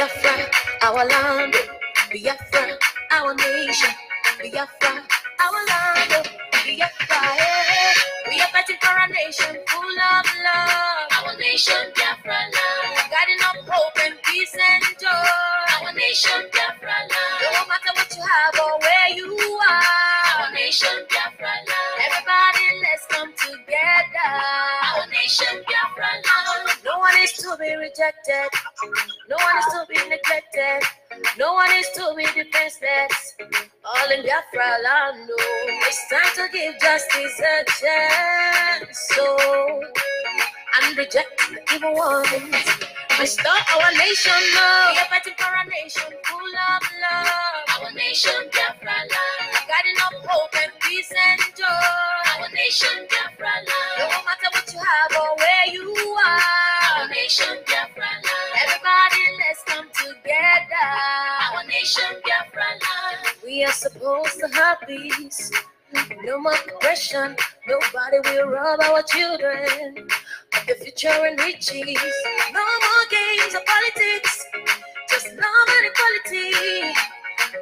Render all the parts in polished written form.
Biafra, our land. Biafra, our nation. Biafra, our land. Biafra, hey. We are fighting for a nation full of love. Our nation, Biafra land. Guiding up hope and peace and joy. Our nation, Biafra land. No matter what you have or where you are. Our nation, Biafra land. Everybody, let's come together. Our nation, Biafra land. No one is to be rejected. No one is to be neglected. No one is to be defenseless. All in Biafra land. No. It's time to give justice a chance. So, and reject the evil ones. Restore our nation, love. We are fighting for a nation full of love. Our nation, Biafra land. Guiding up hope and peace and joy. Our nation, Biafra land. No matter what you have or where you are. Our nation, Biafra land. Everybody, let's come together. Our nation, Biafra land. We are supposed to have peace. No more oppression. Nobody will rob our children. The future and riches. No more games of politics. Just love and equality.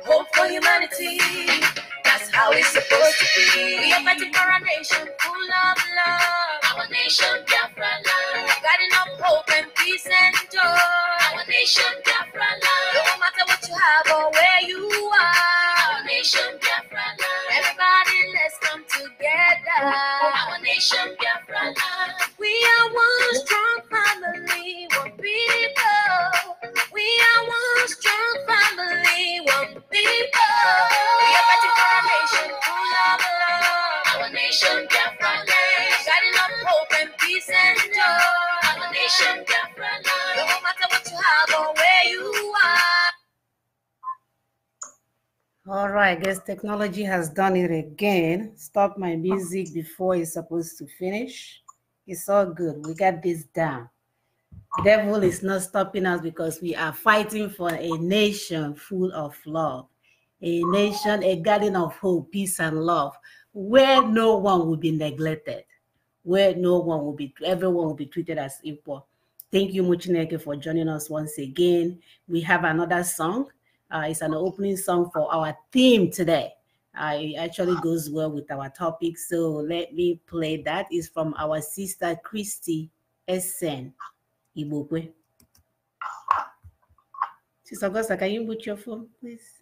Hope for humanity. That's how it's supposed to be. We are fighting for a nation full of love. Our nation, Biafra land. Guiding up hope and peace and joy. Our nation, Biafra land. No matter what you have or where you are. Our nation, Biafra land. Everybody, let's come together. Our nation, Biafra land. We are one strong family, one people. We are one strong family, one people. We are fighting for a nation full of love. Our nation, Biafra land. Guiding up hope and peace and joy. Our nation, Biafra land. No matter what you have or where you are. All right, I guess technology has done it again. Stop my music before it's supposed to finish. It's all good. We got this down. Devil is not stopping us because we are fighting for a nation full of love. A nation, a garden of hope, peace, and love, where no one will be neglected, where no one will be, everyone will be treated as equal. Thank you, Muchineke, for joining us once again. We have another song. It's an opening song for our theme today. It actually goes well with our topic. So let me play that. It's from our sister Christy Essen Ibokwe. Sister Augusta, can you put your phone, please?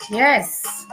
Yes.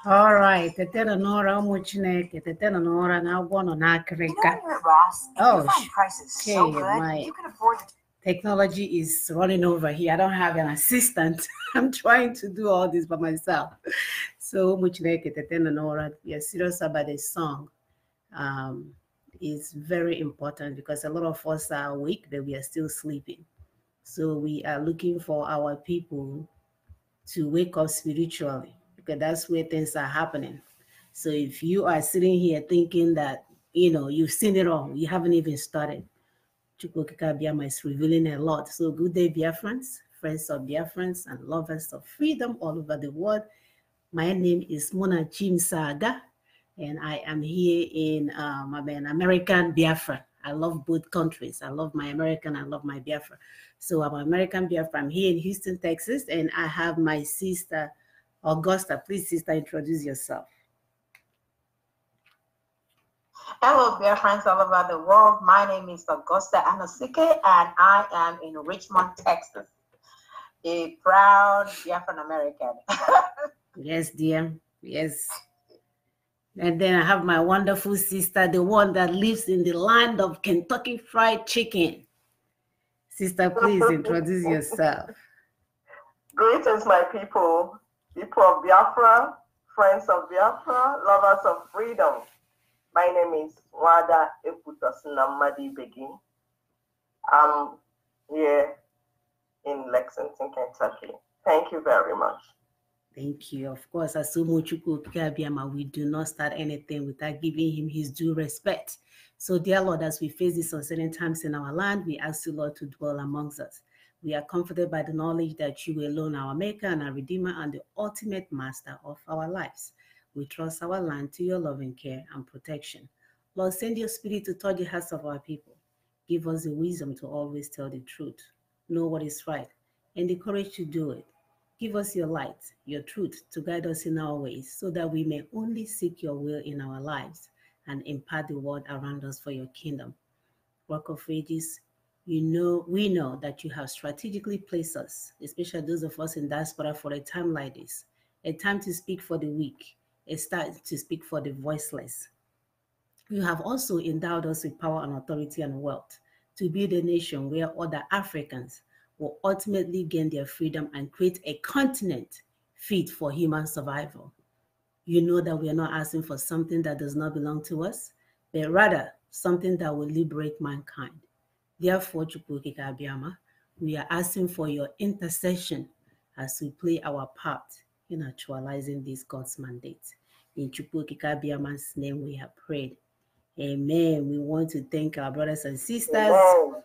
All right, Tetera Nora Muchineke, Tetera Nora, now one on Akrika. Oh, okay, my technology is running over here. I don't have an assistant. I'm trying to do all this by myself. So Muchineke, Tetera Nora, we are serious about this song. Is very important because a lot of us are awake, but we are still sleeping. So we are looking for our people to wake up spiritually, because that's where things are happening. So if you are sitting here thinking that, you've seen it all, you haven't even started, Chukwokika Biama is revealing a lot. So good day, Biafrans, friends of Biafrans, and lovers of freedom all over the world. My name is Mona Jim Saga, and I am here in American Biafra. I love both countries. I love my American, I love my Biafra. So I'm American Biafra. I'm here in Houston, Texas, and I have my sister, Augusta. Please, sister, introduce yourself. Hello, Biafrans all over the world. My name is Augusta Anosike, and I am in Richmond, Texas. A proud Biafran American. Yes, dear. Yes. And then I have my wonderful sister, the one that lives in the land of Kentucky Fried Chicken. Sister, please introduce yourself. Greetings, my people of Biafra, friends of Biafra, lovers of freedom. My name is Wada Eputosinamadi Begin. I'm here in Lexington, Kentucky. Thank you very much. Thank you. Of course, Asumu Chukwu Kabiama, we do not start anything without giving him his due respect. So, dear Lord, as we face these uncertain times in our land, we ask you, Lord, to dwell amongst us. We are comforted by the knowledge that you alone are our maker and our redeemer and the ultimate master of our lives. We trust our land to your loving care and protection. Lord, send your spirit to touch the hearts of our people. Give us the wisdom to always tell the truth, know what is right, and the courage to do it. Give us your light, your truth to guide us in our ways so that we may only seek your will in our lives and impart the word around us for your kingdom. Rock of Ages, we know that you have strategically placed us, especially those of us in diaspora, for a time like this, a time to speak for the weak, a time to speak for the voiceless. You have also endowed us with power and authority and wealth to build a nation where other Africans will ultimately gain their freedom and create a continent fit for human survival. You know that we are not asking for something that does not belong to us, but rather something that will liberate mankind. Therefore, Chukwukika Abiyama, we are asking for your intercession as we play our part in actualizing this God's mandate. In Chukwukika Abiyama's name we have prayed. Amen. We want to thank our brothers and sisters. Amen.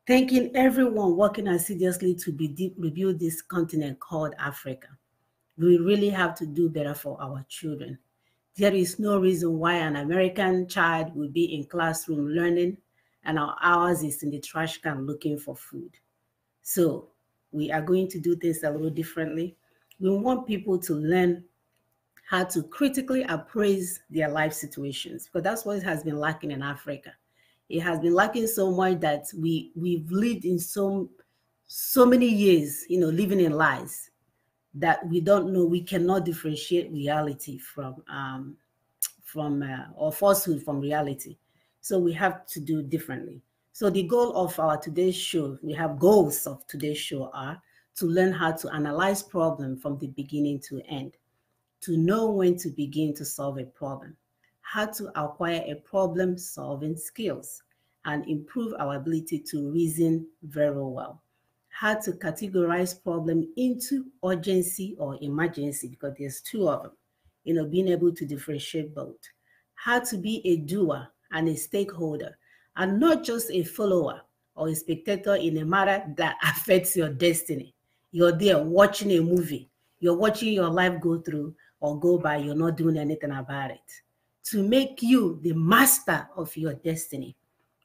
Thanking everyone working assiduously to rebuild this continent called Africa. We really have to do better for our children. There is no reason why an American child will be in classroom learning and ours is in the trash can looking for food. So we are going to do things a little differently. We want people to learn how to critically appraise their life situations, because that's what has been lacking in Africa. It has been lacking so much that we've lived in so many years, living in lies that we don't know. We cannot differentiate reality from or falsehood from reality. So we have to do differently. So the goal of our today's show, we have goals of today's show are to learn how to analyze problem from the beginning to end, to know when to begin to solve a problem, how to acquire a problem-solving skills, and improve our ability to reason very well, how to categorize problem into urgency or emergency, because there's two of them, being able to differentiate both, how to be a doer and a stakeholder, and not just a follower or a spectator in a matter that affects your destiny. You're there watching a movie, you're watching your life go through or go by, you're not doing anything about it. To make you the master of your destiny,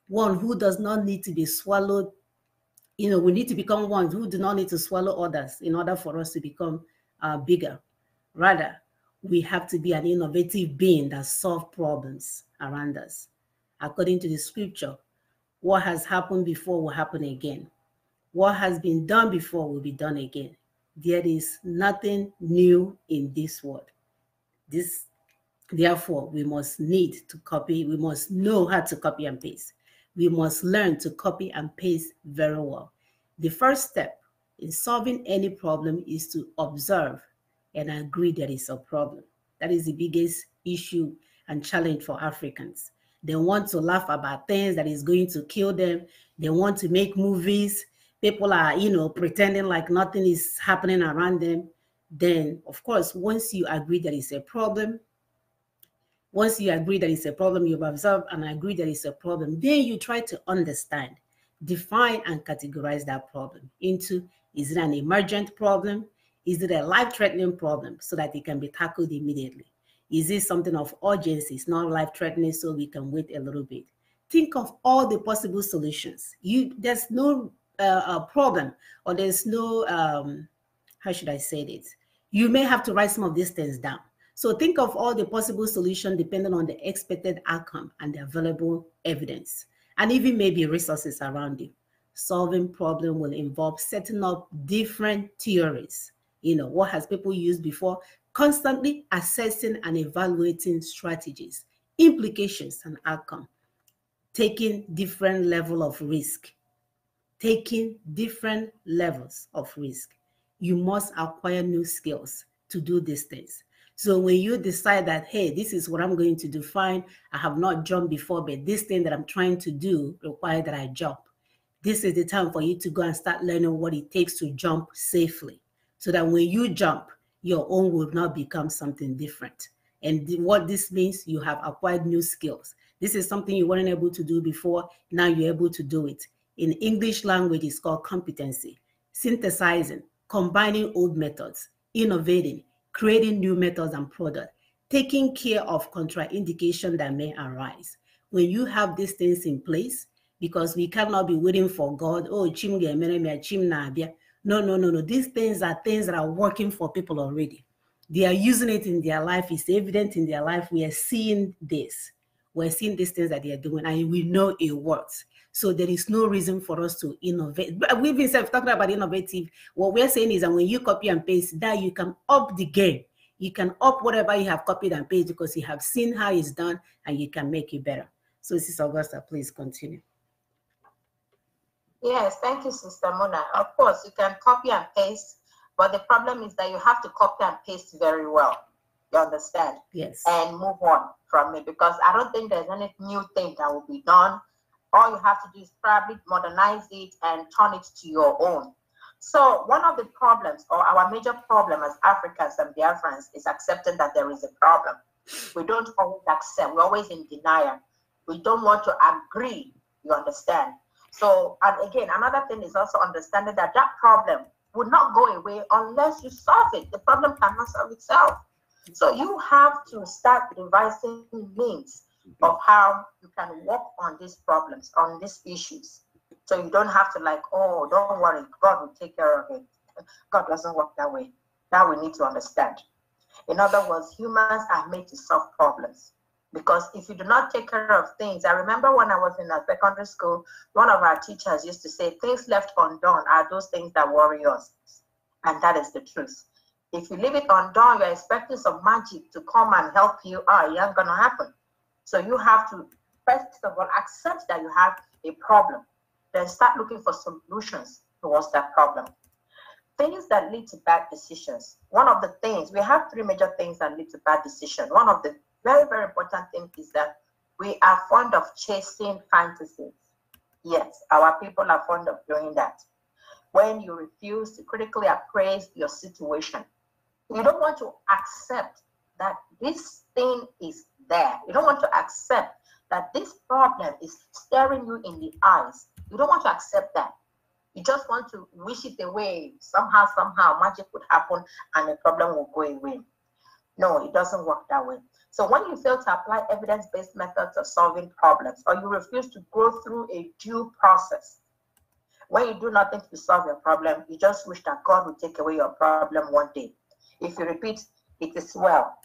one who does not need to be swallowed. We need to become ones who do not need to swallow others in order for us to become bigger. Rather, we have to be an innovative being that solves problems around us. According to the scripture, what has happened before will happen again. What has been done before will be done again. There is nothing new in this world. Therefore, we must we must know how to copy and paste. We must learn to copy and paste very well. The first step in solving any problem is to observe and agree that it's a problem. That is the biggest issue and challenge for Africans. They want to laugh about things that is going to kill them. They want to make movies. People are, pretending like nothing is happening around them. Then, of course, once you agree that it's a problem, you've observed and agree that it's a problem, then you try to understand, define, and categorize that problem into, is it an emergent problem? Is it a life-threatening problem so that it can be tackled immediately? Is it something of urgency? It's not life-threatening, so we can wait a little bit. Think of all the possible solutions. There's no problem, or there's no, how should I say this? You may have to write some of these things down. So think of all the possible solutions depending on the expected outcome and the available evidence, and even maybe resources around you. Solving problem will involve setting up different theories. What has people used before? Constantly assessing and evaluating strategies, implications, and outcome. Taking different levels of risk. You must acquire new skills to do these things. So when you decide that, hey, this is what I'm going to do, fine, I have not jumped before, but this thing that I'm trying to do requires that I jump. This is the time for you to go and start learning what it takes to jump safely, so that when you jump, your own will not become something different. And what this means, you have acquired new skills. This is something you weren't able to do before. Now you're able to do it. In English language, it's called competency. Synthesizing, combining old methods, innovating, creating new methods and products, taking care of contraindication that may arise. When you have these things in place, because we cannot be waiting for God, oh, chim nabia. No. These things that are working for people already. They are using it in their life. It's evident in their life. We are seeing this. We're seeing these things that they are doing, and we know it works. So there is no reason for us to innovate. We've been talking about innovative. What we're saying is that when you copy and paste, that you can up the game. You can up whatever you have copied and pasted because you have seen how it's done and you can make it better. So, Sister Augusta, please continue. Yes, thank you, Sister Mona. Of course, you can copy and paste, but the problem is that you have to copy and paste very well. You understand? Yes. And move on from it, because I don't think there's any new thing that will be done. All you have to do is probably modernize it and turn it to your own. So one of the problems, or our major problem as Africans and Biafrans, is accepting that there is a problem. We don't always accept. We're always in denial. We don't want to agree. You understand? So, and again, another thing is also understanding that that problem would not go away unless you solve it. The problem cannot solve itself. So you have to start devising means of how you can work on these problems, on these issues. So you don't have to like, oh, don't worry, God will take care of it. God doesn't work that way. That we need to understand. In other words, humans are made to solve problems. Because if you do not take care of things, I remember when I was in a secondary school, one of our teachers used to say, things left undone are those things that worry us. And that is the truth. If you leave it undone, you're expecting some magic to come and help you. It ain't gonna happen. So you have to, first of all, accept that you have a problem. Then start looking for solutions towards that problem. Things that lead to bad decisions. One of the things, we have three major things that lead to bad decisions. One of the very, very important things is that we are fond of chasing fantasies. Yes, our people are fond of doing that. When you refuse to critically appraise your situation, you don't want to accept that this thing is there. You don't want to accept that this problem is staring you in the eyes. You don't want to accept that. You just want to wish it away. Somehow, magic would happen and the problem will go away. No, it doesn't work that way. So when you fail to apply evidence-based methods of solving problems, or you refuse to go through a due process, when you do nothing to solve your problem, you just wish that God would take away your problem one day. If you repeat, it is well,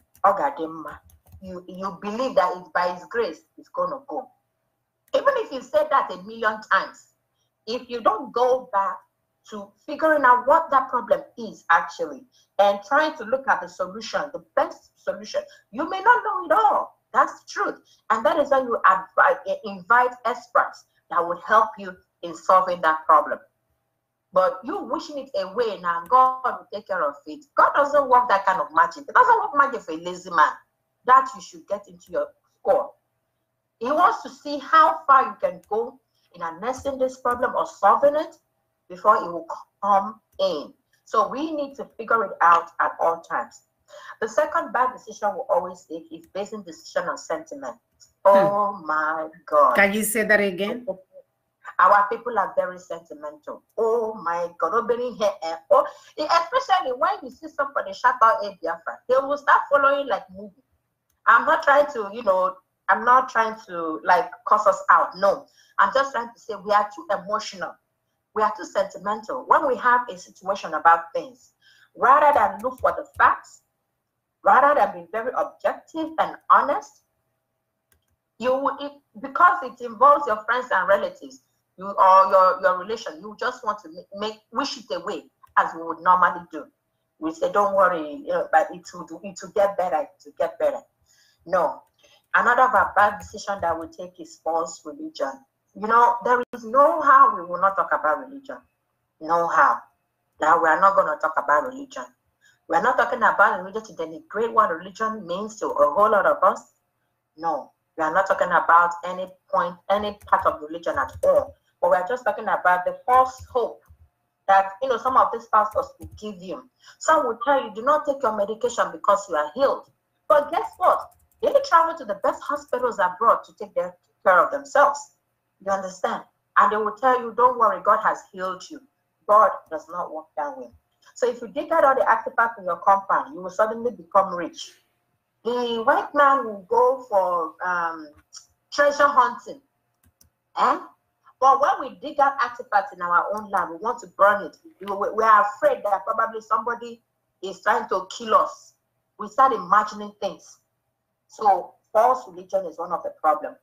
you believe that it's by His grace, it's going to go. Even if you said that 1,000,000 times, if you don't go back to figuring out what that problem is actually, and trying to look at the solution, the best solution, you may not know it all. That's the truth. And that is why you invite experts that would help you in solving that problem. But you wishing it away now, God will take care of it. God doesn't work that kind of magic. It doesn't work magic for a lazy man. That you should get into your score. He wants to see how far you can go in addressing this problem or solving it before it will come in. So we need to figure it out at all times. The second bad decision we always take is basing decision on sentiment. Oh my God. Can you say that again? Our people are very sentimental. Oh my God. Especially when you see somebody shout out a Biafra, they will start following like movie. I'm not trying to like cuss us out. No, I'm just trying to say we are too emotional. We are too sentimental. When we have a situation about things, rather than look for the facts, rather than be very objective and honest, because it involves your friends and relatives, or your relation, you just want to wish it away as we would normally do. We say, don't worry, but it will get better. It will get better. No. Another of our bad decision that we take is false religion. There is no how we will not talk about religion. No how. Now we are not going to talk about religion. We are not talking about religion to denigrate what religion means to a whole lot of us. No. We are not talking about any part of religion at all. But we are just talking about the false hope that some of these pastors will give you. Some will tell you, do not take your medication because you are healed. But guess what? They travel to the best hospitals abroad to take care of themselves. You understand? And they will tell you, don't worry, God has healed you. God does not work that way. So if you dig out all the artifacts in your compound, you will suddenly become rich. The white man will go for treasure hunting. But when we dig out artifacts in our own land, we want to burn it. We are afraid that probably somebody is trying to kill us. We start imagining things. So false religion is one of the problems.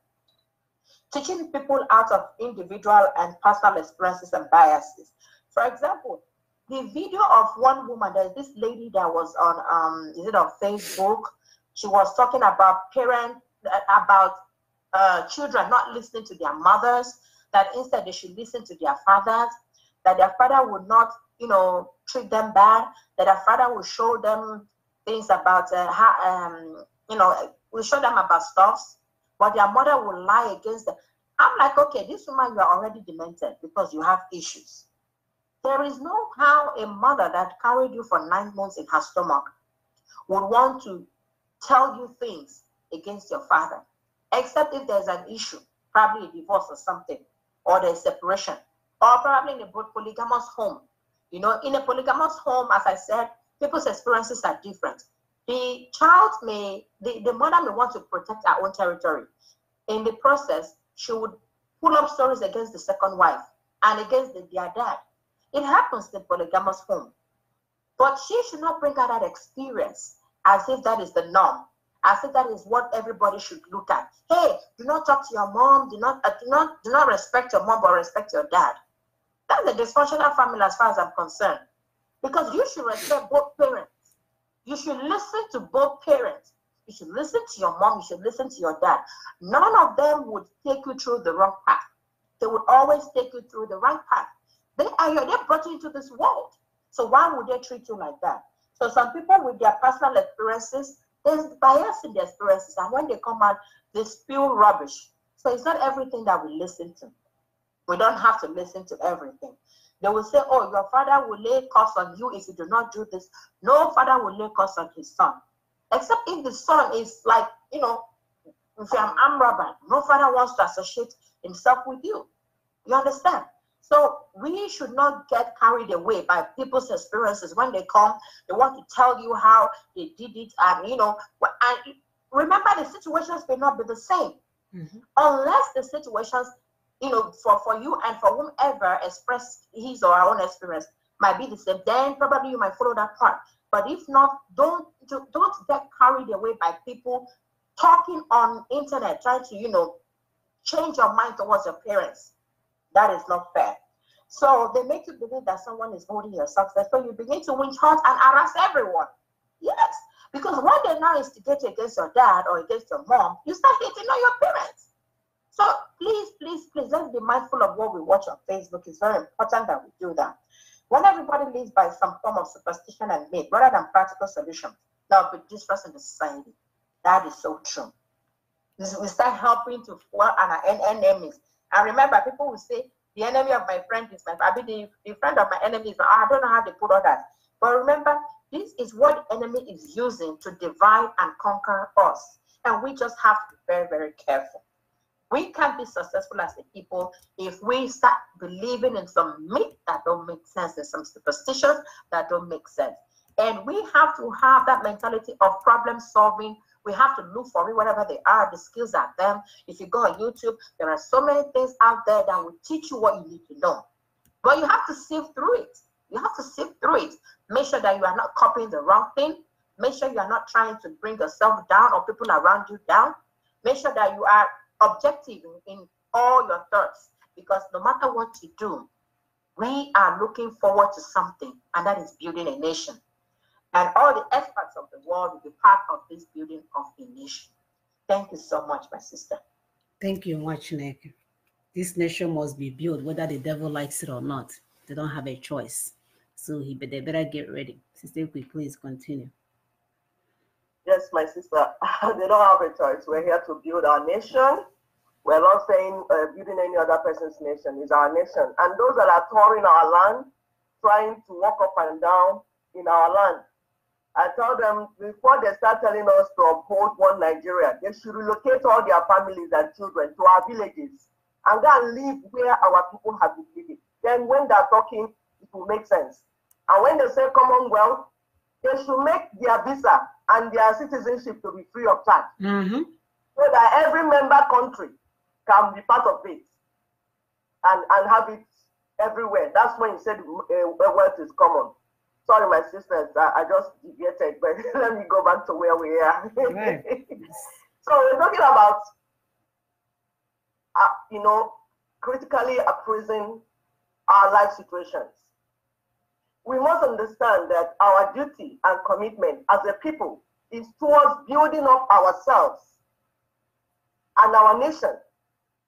Teaching people out of individual and personal experiences and biases. For example, the video of one woman, there's this lady that was on, is it on Facebook? She was talking about children not listening to their mothers, that instead they should listen to their fathers, that their father would not, treat them bad, that their father will show them things about, will show them about stuffs, but their mother will lie against them. I'm like, okay, this woman, you are already demented because you have issues. There is no how a mother that carried you for 9 months in her stomach would want to tell you things against your father, except if there's an issue, probably a divorce or something, or there's separation, or probably in a polygamous home. In a polygamous home, as I said, people's experiences are different. The mother may want to protect her own territory. In the process, she would pull up stories against the second wife and against their dad. It happens in polygamous home. But she should not bring out that experience as if that is the norm, as if that is what everybody should look at. Hey, do not talk to your mom, do not respect your mom, but respect your dad. That's a dysfunctional family as far as I'm concerned. Because you should respect both parents. You should listen to both parents. You should listen to your mom, you should listen to your dad. None of them would take you through the wrong path. They would always take you through the right path. They brought you into this world. So why would they treat you like that? So some people with their personal experiences, there's bias in their experiences. And when they come out, they spew rubbish. So it's not everything that we listen to. We don't have to listen to everything. They will say, oh, your father will lay curse on you if you do not do this. No father will lay curse on his son. Except if the son is like, if you're an armed robber, no father wants to associate himself with you. You understand? So we should not get carried away by people's experiences. When they come, they want to tell you how they did it. And, and remember, the situations may not be the same. Mm-hmm. Unless the situations, for you and for whomever express his or her own experience might be the same, then probably you might follow that part. But if not, don't get carried away by people talking on internet, trying to, change your mind towards your parents. That is not fair. So they make you believe that someone is holding your success. So you begin to winch hunt and harass everyone. Yes. Because when they now instigate you against your dad or against your mom, you start hating on your parents. So please, let's be mindful of what we watch on Facebook. It's very important that we do that. When everybody lives by some form of superstition and myth, rather than practical solutions, that will be distrust in the society. That is so true. We start helping to foil our enemies. And remember, people will say, the enemy of my friend is my friend. The friend of my enemy is I don't know how they put all that. But remember, this is what the enemy is using to divide and conquer us. And we just have to be very, very careful. We can't be successful as a people if we start believing in some myths that don't make sense and some superstitions that don't make sense. And we have to have that mentality of problem solving. We have to look for it, whatever they are, the skills are them. If you go on YouTube, there are so many things out there that will teach you what you need to know. But you have to sift through it. You have to sift through it. Make sure that you are not copying the wrong thing. Make sure you are not trying to bring yourself down or people around you down. Make sure that you are objective in all your thoughts, because no matter what you do, we are looking forward to something, and that is building a nation. And all the experts of the world will be part of this building of a nation. Thank you so much, my sister. Thank you much, Nick. This nation must be built, whether the devil likes it or not. They don't have a choice. So they better get ready. Sister, please continue. Yes, my sister, they don't have a choice. We're here to build our nation. We're not saying building any other person's nation. It's our nation. And those that are touring our land, trying to walk up and down in our land, I tell them before they start telling us to uphold one Nigeria, they should relocate all their families and children to our villages and go and live where our people have been living. Then when they're talking, it will make sense. And when they say Commonwealth, they should make their visa and their citizenship to be free of charge. So that every member country can be part of it and have it everywhere. That's when you said wealth is common. Sorry, my sisters, I just deviated, but let me go back to where we are. Right. So we're talking about, critically appraising our life situations. We must understand that our duty and commitment as a people is towards building up ourselves and our nation.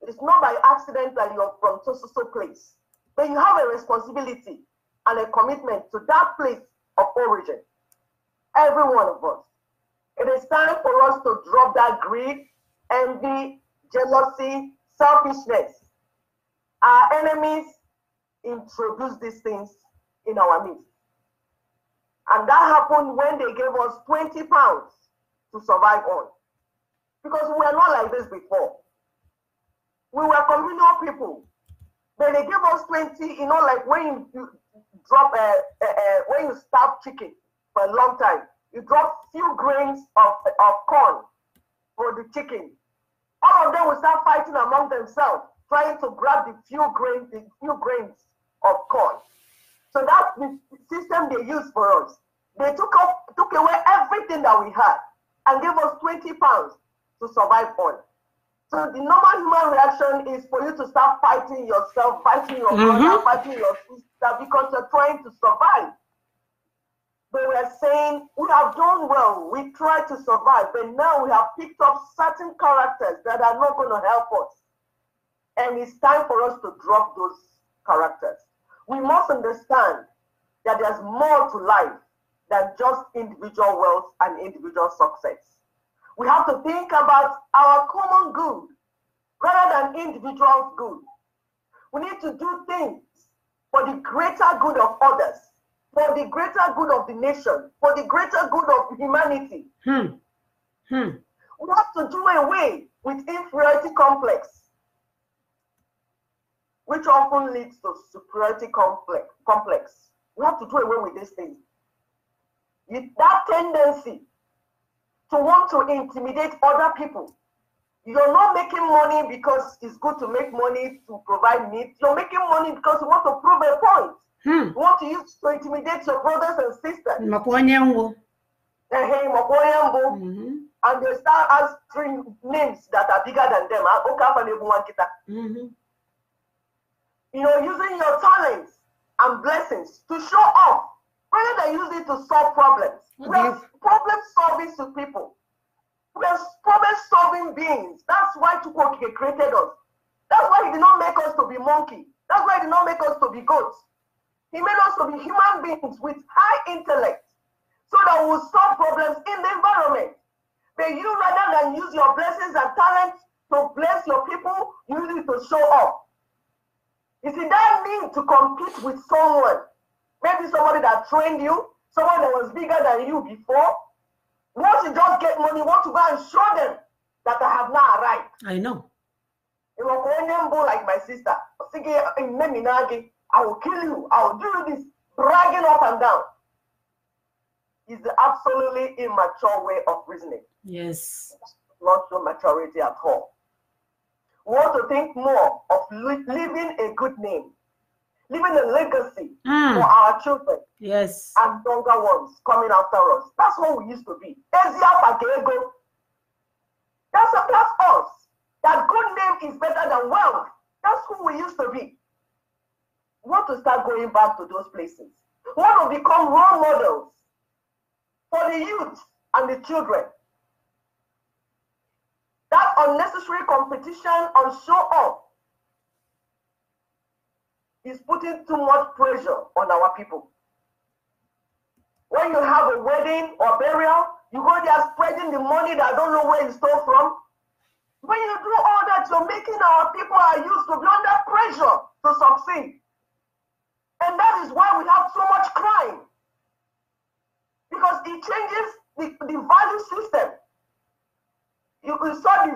It is not by accident that you're from so place, but you have a responsibility and a commitment to that place of origin. Every one of us. It is time for us to drop that greed, envy, jealousy, selfishness. Our enemies introduce these things in our midst. And that happened when they gave us 20 pounds to survive on. Because we were not like this before. We were communal people. But they gave us 20, like when you drop, when you starve chicken for a long time, you drop few grains of corn for the chicken. All of them will start fighting among themselves, trying to grab the few grains of corn. So that's the system they used for us. They took away everything that we had and gave us 20 pounds to survive on. So the normal human reaction is for you to start fighting yourself, fighting your brother, fighting your sister, because you're trying to survive. But we're saying we have done well, we tried to survive, but now we have picked up certain characters that are not going to help us. And it's time for us to drop those characters. We must understand that there's more to life than just individual wealth and individual success. We have to think about our common good rather than individual good. We need to do things for the greater good of others, for the greater good of the nation, for the greater good of humanity. We have to do away with inferiority complex, which often leads to superiority complex. We have to do away with this thing. That tendency to want to intimidate other people. You're not making money because it's good to make money to provide needs. You're making money because you want to prove a point. You want to use to intimidate your brothers and sisters. And they start asking names that are bigger than them. Using your talents and blessings to show off rather than use it to solve problems. We are problem solving to people. We are problem solving beings. That's why Chukwokike created us. That's why he did not make us to be monkey. That's why he did not make us to be goats. He made us to be human beings with high intellect so that we will solve problems in the environment. But you, rather than use your blessings and talents to bless your people, use it to show off. You see, that means to compete with someone. Maybe somebody that trained you, someone that was bigger than you before. Once you just get money, you want to go and show them that I have now arrived. I know. Like my sister, I will kill you, I will do this, bragging up and down. It's the absolutely immature way of reasoning. Yes. Not so maturity at all. We want to think more of leaving a good name, leaving a legacy for our children. Yes. And younger ones coming after us. That's what we used to be. That's us. That good name is better than wealth. That's who we used to be. We want to start going back to those places. We want to become role models for the youth and the children. That unnecessary competition on show off is putting too much pressure on our people. When you have a wedding or burial, you go there spreading the money that I don't know where you stole from. When you do all that, you're making our people are used to be under pressure to succeed. And that is why we have so much crime. Because it changes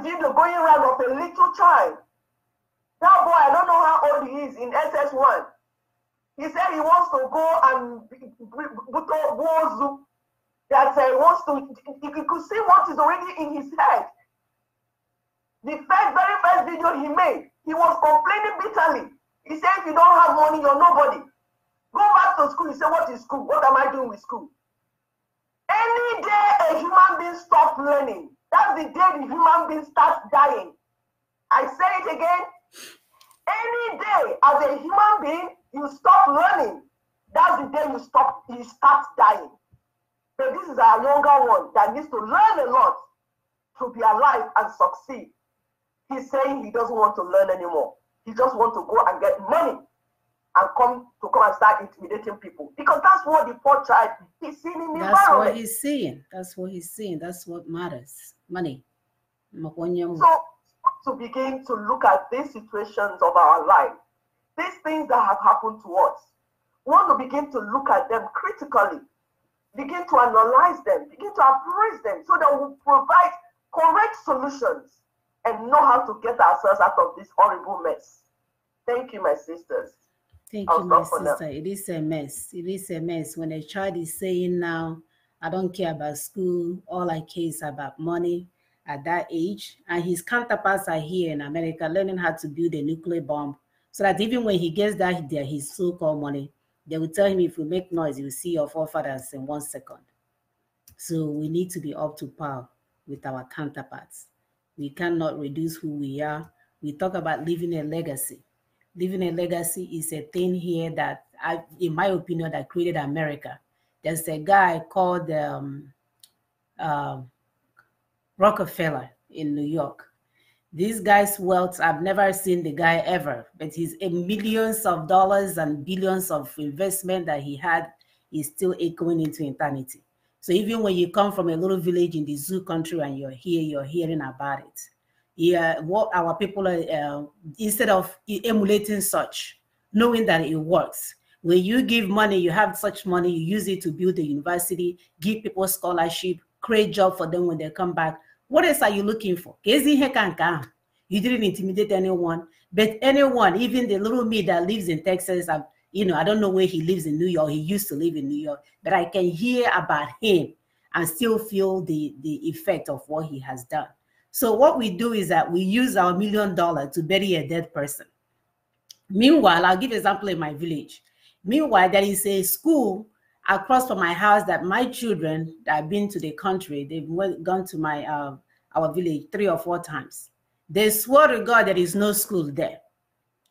video going around of a little child. That boy, I don't know how old he is, in SS1. He said he wants to go and that wants to, you could see what is already in his head. The very first video he made, he was complaining bitterly. He said, if you don't have money, you're nobody. Go back to school. He said, what is school? What am I doing with school? Any day a human being stops learning, that's the day the human being starts dying. I say it again. Any day as a human being, you stop learning, that's the day you start dying. But this is our younger one that needs to learn a lot to be alive and succeed. He's saying he doesn't want to learn anymore. He just wants to go and get money and come and start intimidating people. Because that's what the poor child is seeing in the environment. That's what he's seeing. That's what he's seeing. That's what matters. Money. So to begin to look at these situations of our life, these things that have happened to us, we want to begin to look at them critically, begin to analyze them, begin to appraise them so that we provide correct solutions and know how to get ourselves out of this horrible mess. Thank you, my sisters. Thank you, my sister. It is a mess. It is a mess. When a child is saying now, I don't care about school, all I care is about money at that age, and his counterparts are here in America learning how to build a nuclear bomb, so that even when he gets that his so-called money, they will tell him, if you make noise, you will see your forefathers in 1 second. So we need to be up to par with our counterparts. We cannot reduce who we are. We talk about leaving a legacy. Leaving a legacy is a thing here that, in my opinion, that created America. There's a guy called Rockefeller in New York. This guy's wealth, I've never seen the guy ever, but his millions of dollars and billions of investment that he had is still echoing into eternity. So even when you come from a little village in the zoo country and you're here, you're hearing about it. Yeah, what our people are, instead of emulating such, knowing that it works. When you give money, you have such money, you use it to build a university, give people scholarship, create job for them when they come back. What else are you looking for? You didn't intimidate anyone, but anyone, even the little me that lives in Texas, I don't know where he lives in New York. He used to live in New York, but I can hear about him and still feel the effect of what he has done. So what we do is that we use our $1 million to bury a dead person. Meanwhile, I'll give an example in my village. Meanwhile, there is a school across from my house that my children that have been to the country, they've gone to my our village 3 or 4 times. They swore to God there is no school there.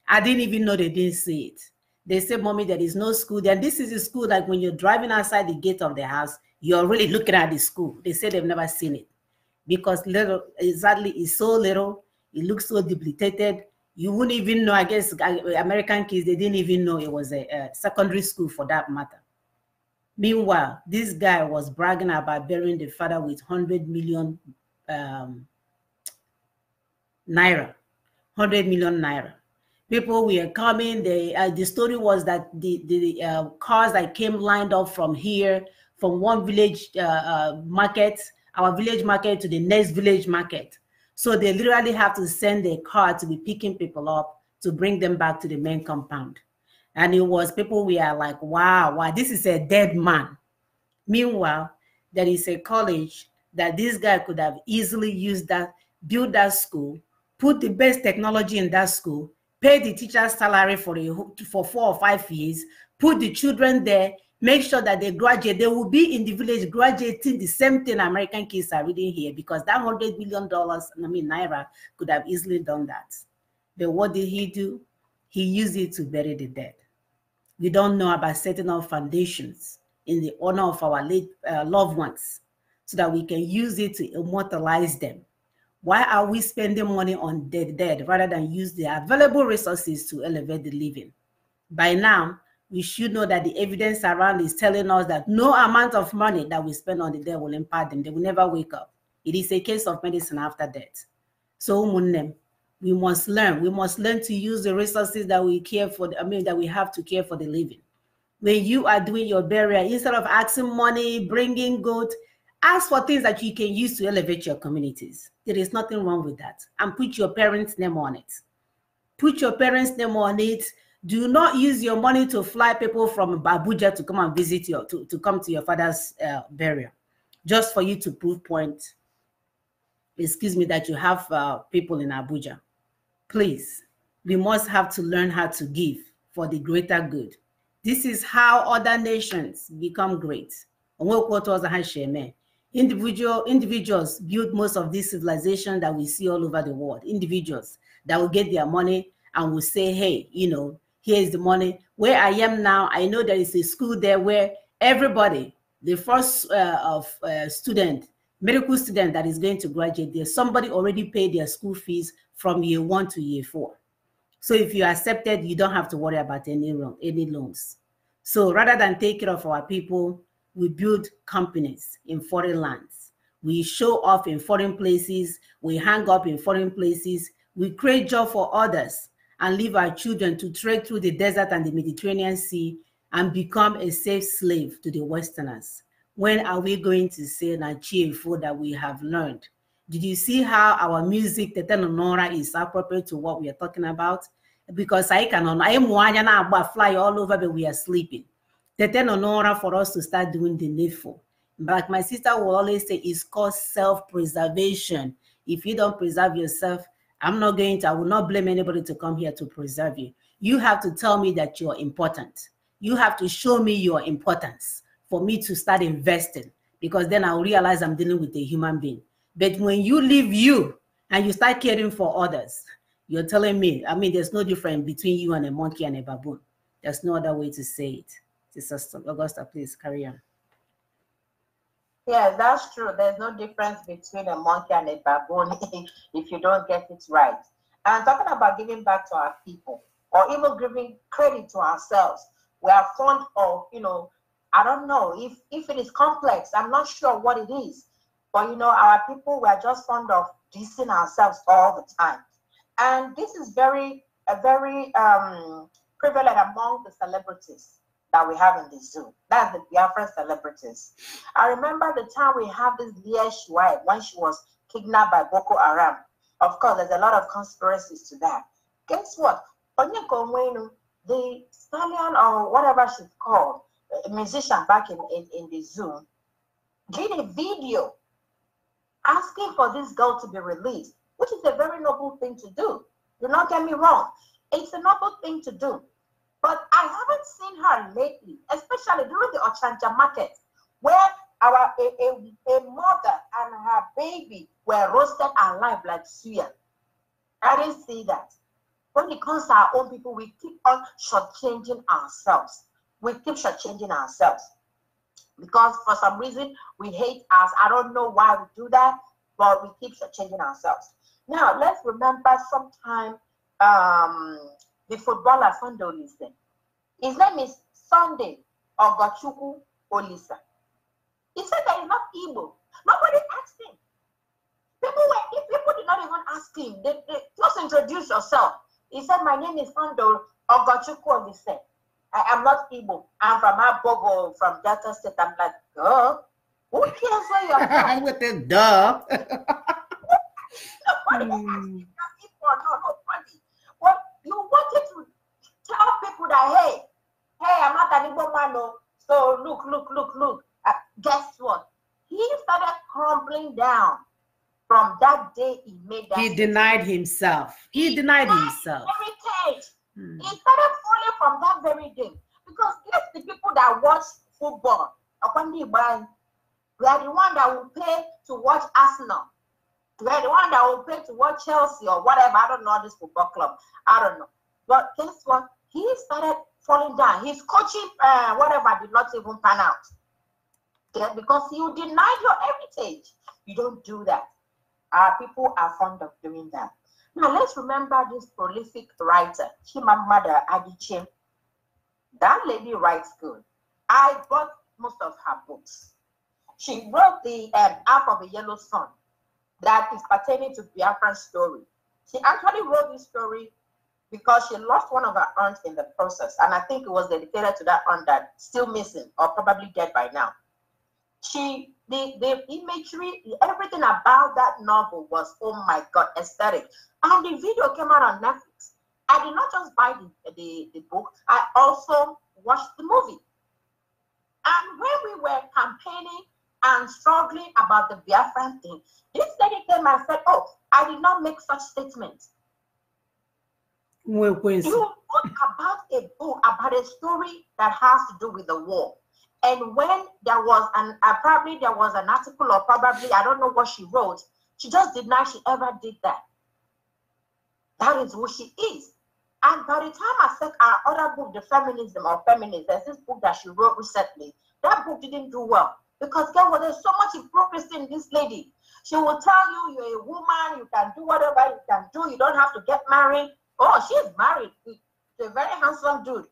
I didn't even know they didn't see it. They said, Mommy, there is no school there. This is a school like when you're driving outside the gate of the house, you're really looking at the school. They said they've never seen it because it's so little, it looks so debilitated. You wouldn't even know, I guess, American kids, they didn't even know it was a secondary school for that matter. Meanwhile, this guy was bragging about burying the father with 100 million naira. 100 million naira. People were coming. The story was that the cars that came lined up from here, from one village market, our village market, to the next village market. So they literally have to send a car to be picking people up to bring them back to the main compound. And it was people we are like, wow, this is a dead man. Meanwhile, there is a college that this guy could have easily used that, build that school, put the best technology in that school, pay the teacher's salary for 4 or 5 years, put the children there, make sure that they graduate. They will be in the village graduating the same thing American kids are reading here, because that $100 million, naira, could have easily done that. But what did he do? He used it to bury the dead. We don't know about setting up foundations in the honor of our late loved ones so that we can use it to immortalize them. Why are we spending money on the dead rather than use the available resources to elevate the living? By now, we should know that the evidence around is telling us that no amount of money that we spend on the dead will impact them. They will never wake up. It is a case of medicine after death. So, we must learn. We must learn to use the resources that we care for. That we have to care for the living. When you are doing your burial, instead of asking money, bringing goat, Ask for things that you can use to elevate your communities. There is nothing wrong with that. And put your parents' name on it. Put your parents' name on it. Do not use your money to fly people from Abuja to come and visit you, to come to your father's burial, just for you to prove point, excuse me, that you have people in Abuja. Please, we must have to learn how to give for the greater good. This is how other nations become great. Individuals build most of this civilization that we see all over the world. Individuals that will get their money and will say, hey, you know, here's the money. Where I am now, I know there is a school there where everybody, the first student, medical student that is going to graduate there, somebody already paid their school fees from year 1 to year 4. So if you are accepted, you don't have to worry about any loans. So rather than take care of our people, we build companies in foreign lands. We show off in foreign places. We hang up in foreign places. We create jobs for others and leave our children to trek through the desert and the Mediterranean Sea and become a safe slave to the Westerners. When are we going to say that we have learned? Did you see how our music, Tete Nonora, is appropriate to what we are talking about? Because I am fly all over, but we are sleeping. Tete Nonora for us to start doing the needful. But my sister will always say it's called self-preservation. If you don't preserve yourself, I will not blame anybody to come here to preserve you. You have to tell me that you're important. You have to show me your importance for me to start investing, because then I'll realize I'm dealing with a human being. But when you leave you and you start caring for others, you're telling me, I mean, there's no difference between you and a monkey and a baboon. There's no other way to say it. Sister Augusta, please carry on. Yeah, that's true. There's no difference between a monkey and a baboon if you don't get it right. And talking about giving back to our people, or even giving credit to ourselves, we are fond of, you know, I don't know if it is complex. I'm not sure what it is. But, you know, our people, we are just fond of dissing ourselves all the time. And this is very prevalent among the celebrities that we have in the zoo. That's the Biafra celebrities. I remember the time we have this Leah Shuai when she was kidnapped by Boko Haram. Of course, there's a lot of conspiracies to that. Guess what? The stallion, or whatever she's called, a musician back in the zoo, did a video asking for this girl to be released, which is a very noble thing to do. Do not get me wrong. It's a noble thing to do. But I haven't seen her lately, especially during the Ochanja market, where a mother and her baby were roasted alive like suya. I didn't see that. When it comes to our own people, we keep on shortchanging ourselves. We keep shortchanging ourselves. Because for some reason, we hate us. I don't know why we do that, but we keep changing ourselves. Now, let's remember sometime the footballer Sunday Olise. His name is Sunday Ogochukwu Olisa. He said that he's not Igbo. Nobody asked him. People did not even ask him. They just introduce yourself. He said, my name is Sunday Ogochukwu Olisa. I am not Igbo. I'm from Abogo, from Delta State. I'm like, duh. Who cares where you're from? With the duh. Nobody asked you Igbo, nobody. Well, you wanted to tell people that, hey, I'm not an Igbo man, no. So look. Guess what? He started crumbling down from that day he made that. He denied himself. He denied himself. Heritage. He started falling from that very day. Because guess the people that watch football, we are the one that will pay to watch Arsenal. We are the one that will pay to watch Chelsea or whatever. I don't know this football club. I don't know. But guess what? He started falling down. His coaching, whatever, did not even pan out. Yeah, because you denied your heritage. You don't do that. Our people are fond of doing that. Now, let's remember this prolific writer, Chimamanda Adichie. That lady writes good. I bought most of her books. She wrote the Half of a Yellow Sun that is pertaining to Biafra's story. She actually wrote this story because she lost one of her aunts in the process. And I think it was dedicated to that aunt that's still missing or probably dead by now. The imagery, everything about that novel was, oh my God, aesthetic. And the video came out on Netflix. I did not just buy the book, I also watched the movie. And when we were campaigning and struggling about the Biafran thing, this lady came and said, oh, I did not make such statements. You talk about a book, about a story that has to do with the war. And when there was probably there was an article, or probably, I don't know what she wrote, she just denied she ever did that. That is who she is. And by the time I said our other book, The Feminism or Feminist, there's this book that she wrote recently, that book didn't do well. Because there's so much hypocrisy in this lady. She will tell you you're a woman, you can do whatever you can do, you don't have to get married. Oh, she's married to a very handsome dude.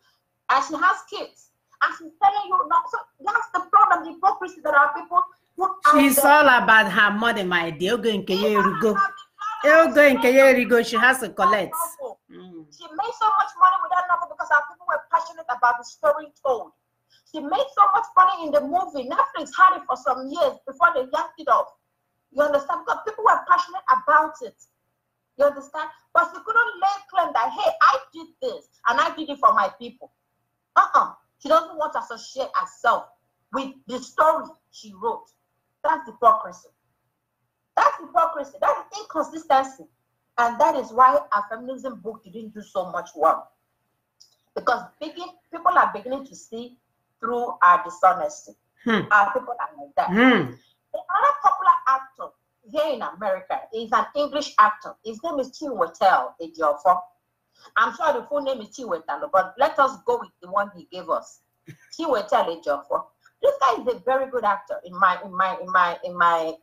And she has kids. And she's telling you not. So that's the problem, the hypocrisy that our people put out there. She's all about her money, my dear. She has to collect. She made so much money with that novel because our people were passionate about the story told. She made so much money in the movie. Netflix had it for some years before they yanked it off. You understand? Because people were passionate about it. You understand? But she couldn't lay claim that, hey, I did this and I did it for my people. She doesn't want to associate herself with the story she wrote. That's hypocrisy. That's hypocrisy. That is inconsistency. And that is why our feminism book didn't do so much well. Because people are beginning to see through our dishonesty. Our people are like that. Another popular actor here in America is an English actor. His name is Chiwetel Ejiofor. I'm sure the full name is Chiwetel, but let us go with the one he gave us. Chiwetel Ejiofor. This guy is a very good actor in my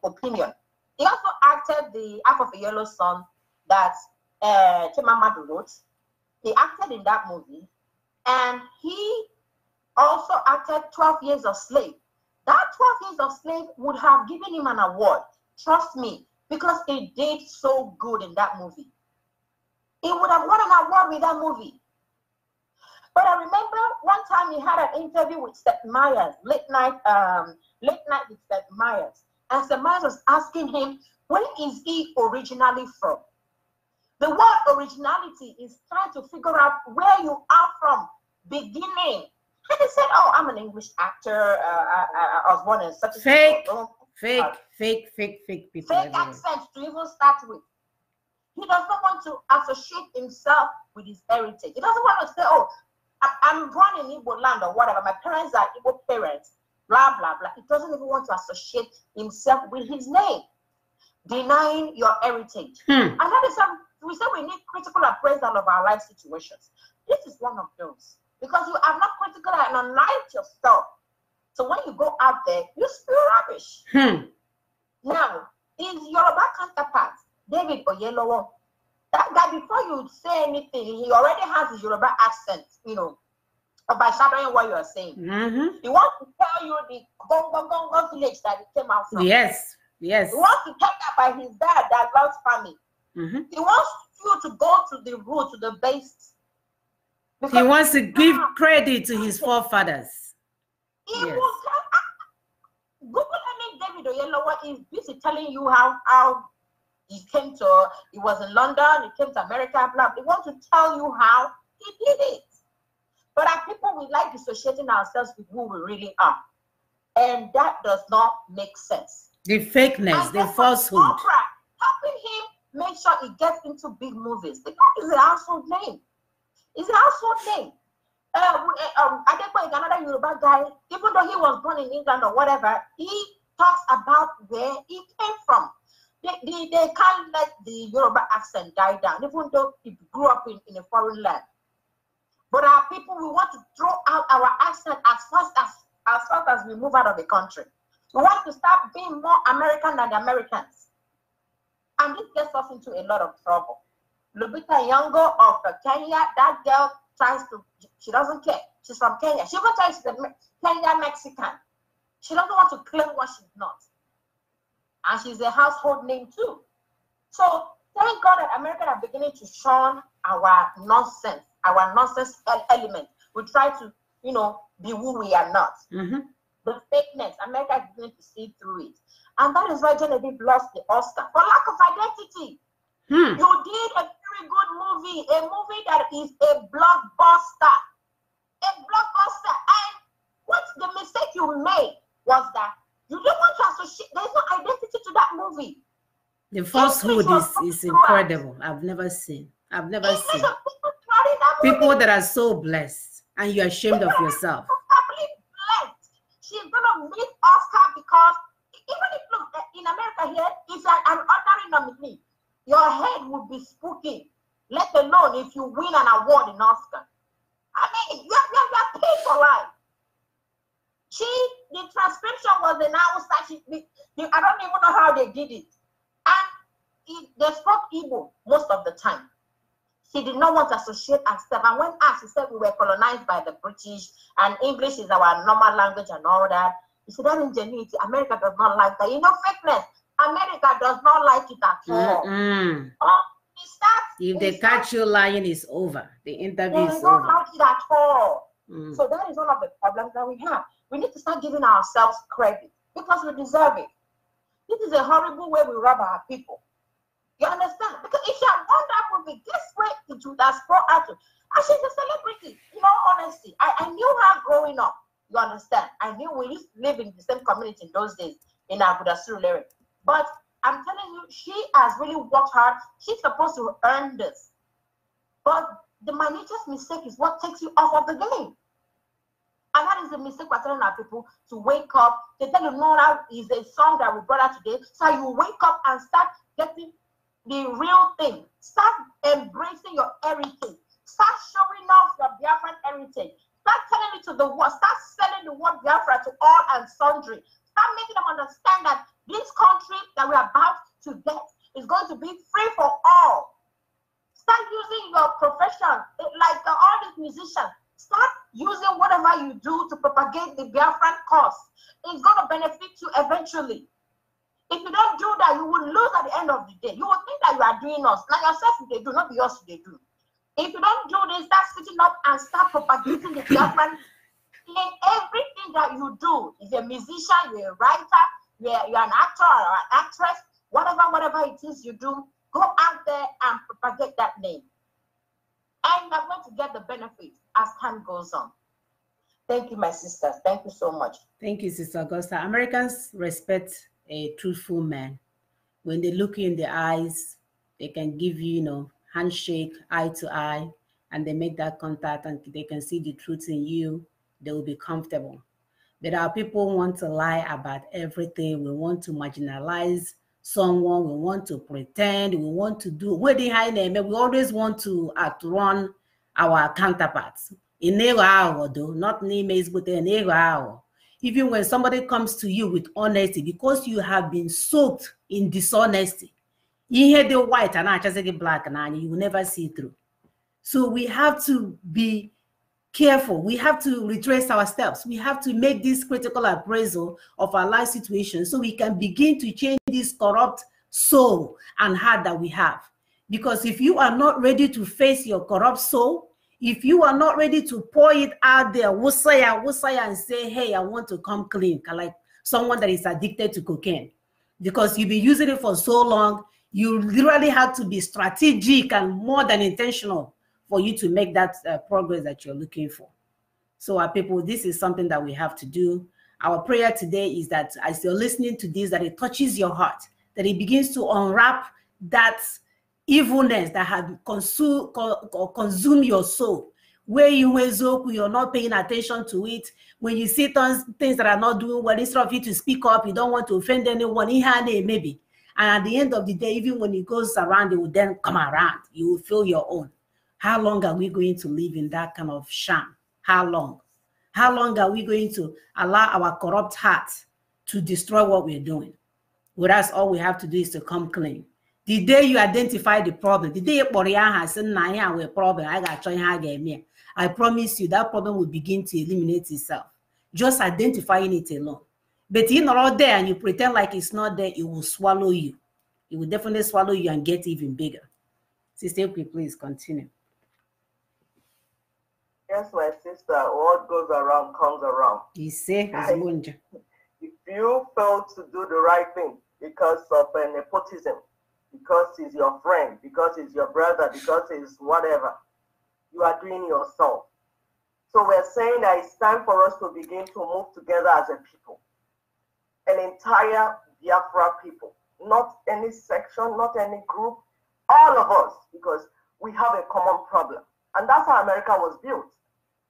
opinion. He also acted the Half of a Yellow Sun that Chimamanda wrote. He acted in that movie, and he also acted 12 Years a Slave. That 12 Years a Slave would have given him an award. Trust me, because he did so good in that movie. He would have won an award with that movie. But I remember one time he had an interview with Seth Meyers, late night with Seth Meyers. And Seth Meyers was asking him, where is he originally from? The word originality is trying to figure out where you are from, beginning. And he said, oh, I'm an English actor. I was born in such a fake people. Fake accent to even start with. He doesn't want to associate himself with his heritage. He doesn't want to say, oh, I'm born in Igbo land or whatever. My parents are Igbo parents, blah, blah, blah. He doesn't even want to associate himself with his name, denying your heritage. And that is how we say we need critical appraisal of our life situations. This is one of those. Because you have not critically analyzed yourself. So when you go out there, you spew rubbish. Now, his Yoruba counterpart, David Oyelowo, that guy, before you say anything, he already has his Yoruba accent, overshadowing what you are saying. He wants to tell you the Gongo village that he came out from. Yes. He wants to tell that by his dad that loves farming. He wants you to go to the root, to the base. He wants to give credit to his forefathers. He will tell, Google any David Oyelowo is busy telling you how he was in London, he came to America, blah. They want to tell you how he did it. But our people, we like dissociating ourselves with who we really are. And that does not make sense. The fakeness, the falsehood. Helping him make sure he gets into big movies. Because it's a household name. It's a household name. Adepo is another Yoruba guy. Even though he was born in England or whatever, he talks about where he came from. They can't let the Yoruba accent die down, even though he grew up in a foreign land. But our people, we want to throw out our accent as fast as we move out of the country. We want to start being more American than the Americans. And this gets us into a lot of trouble. Lupita Nyong'o of Kenya, that girl she doesn't care. She's from Kenya. She even tries to be Kenya Mexican. She doesn't want to claim what she's not. And she's a household name too. So thank God that Americans are beginning to shun our nonsense element. We try to, be who we are not. the fakeness. America is going to see through it. And that is why Genevieve lost the Oscar for lack of identity. You did a very good movie, a movie that is a blockbuster. A blockbuster. And what the mistake you made was that you didn't want to associate, there's no identity to that movie. The falsehood is incredible. I've never seen. People that are so blessed and you're ashamed of yourself. Blessed. She's gonna meet Oscar because even if look in America here, if you're an ordinary nominee, your head would be spooky. Let alone if you win an award in Oscar. I mean, you're paid for life. The transcription was announced that I don't even know how they did it. And they spoke Igbo most of the time. She did not want to associate herself. And when asked, she said we were colonized by the British and English is our normal language and all that. She said that ingenuity, America does not like that. You know, fakeness, America does not like it at all. If they catch you lying, it's over. The interview is over. They don't like it at all. So that is one of the problems that we have. We need to start giving ourselves credit because we deserve it. This is a horrible way we rob our people. You understand? Because if you had won that movie, this way it would have brought out to. And she's a celebrity. In all honesty, I knew her growing up. You understand? I knew we used to live in the same community in those days in Abuja Surulere. But I'm telling you, she has really worked hard. She's supposed to earn this. But the minutest mistake is what takes you off of the game. And that is the mistake we're telling our people to wake up. They tell you, no, that is a song that we brought out today. So you wake up and start getting the real thing. Start embracing your heritage. Start showing off your Biafran heritage. Start telling it to the world. Start selling the word Biafra to all and sundry. Start making them understand that this country that we're about to get is going to be free for all. Start using your profession, like all these musicians. Start using whatever you do to propagate the Biafran cause. It's going to benefit you eventually. If you don't do that, you will lose at the end of the day. You will think that you are doing us. Now yourself they do, not be us they do. If you don't do this, start sitting up and start propagating the Biafran in everything that you do. If you're a musician, you're a writer, you're an actor or an actress, whatever it is you do, go out there and propagate that name. And you're going to get the benefits as time goes on. Thank you, my sisters. Thank you so much. Thank you, Sister Augusta. Americans respect a truthful man. When they look you in the eyes, they can give you, handshake, eye to eye, and they make that contact and they can see the truth in you. They will be comfortable. But our people want to lie about everything. We want to marginalize someone. We want to pretend. We want to do. We always want to outrun our counterparts. In though, not names, but in even when somebody comes to you with honesty, because you have been soaked in dishonesty, you hear the white and I just say the black and you will never see through. So we have to be careful. We have to retrace our steps. We have to make this critical appraisal of our life situation so we can begin to change this corrupt soul and heart that we have. Because if you are not ready to face your corrupt soul, if you are not ready to pour it out there, wusaya, and say, hey, I want to come clean, like someone that is addicted to cocaine, because you've been using it for so long, you literally have to be strategic and more than intentional for you to make that progress that you're looking for. So our people, this is something that we have to do. Our prayer today is that as you're listening to this, that it touches your heart, that it begins to unwrap that evilness that has consumed your soul, where you're not paying attention to it. When you see things that are not doing well, instead of you to speak up, you don't want to offend anyone, maybe. And at the end of the day, even when it goes around, it will then come around. You will feel your own. How long are we going to live in that kind of sham? How long? How long are we going to allow our corrupt heart to destroy what we're doing? Whereas all we have to do is to come clean. The day you identify the problem, the day has a problem, I promise you that problem will begin to eliminate itself. Just identifying it alone. But you're not there and you pretend like it's not there, it will swallow you. It will definitely swallow you and get even bigger. Sister, please continue. Yes, my sister, what goes around comes around. If you fail to do the right thing because of nepotism, because he's your friend, because he's your brother, because he's whatever, you are doing yourself. So we're saying that it's time for us to begin to move together as a people, an entire Biafra people, not any section, not any group, all of us, because we have a common problem. And that's how America was built.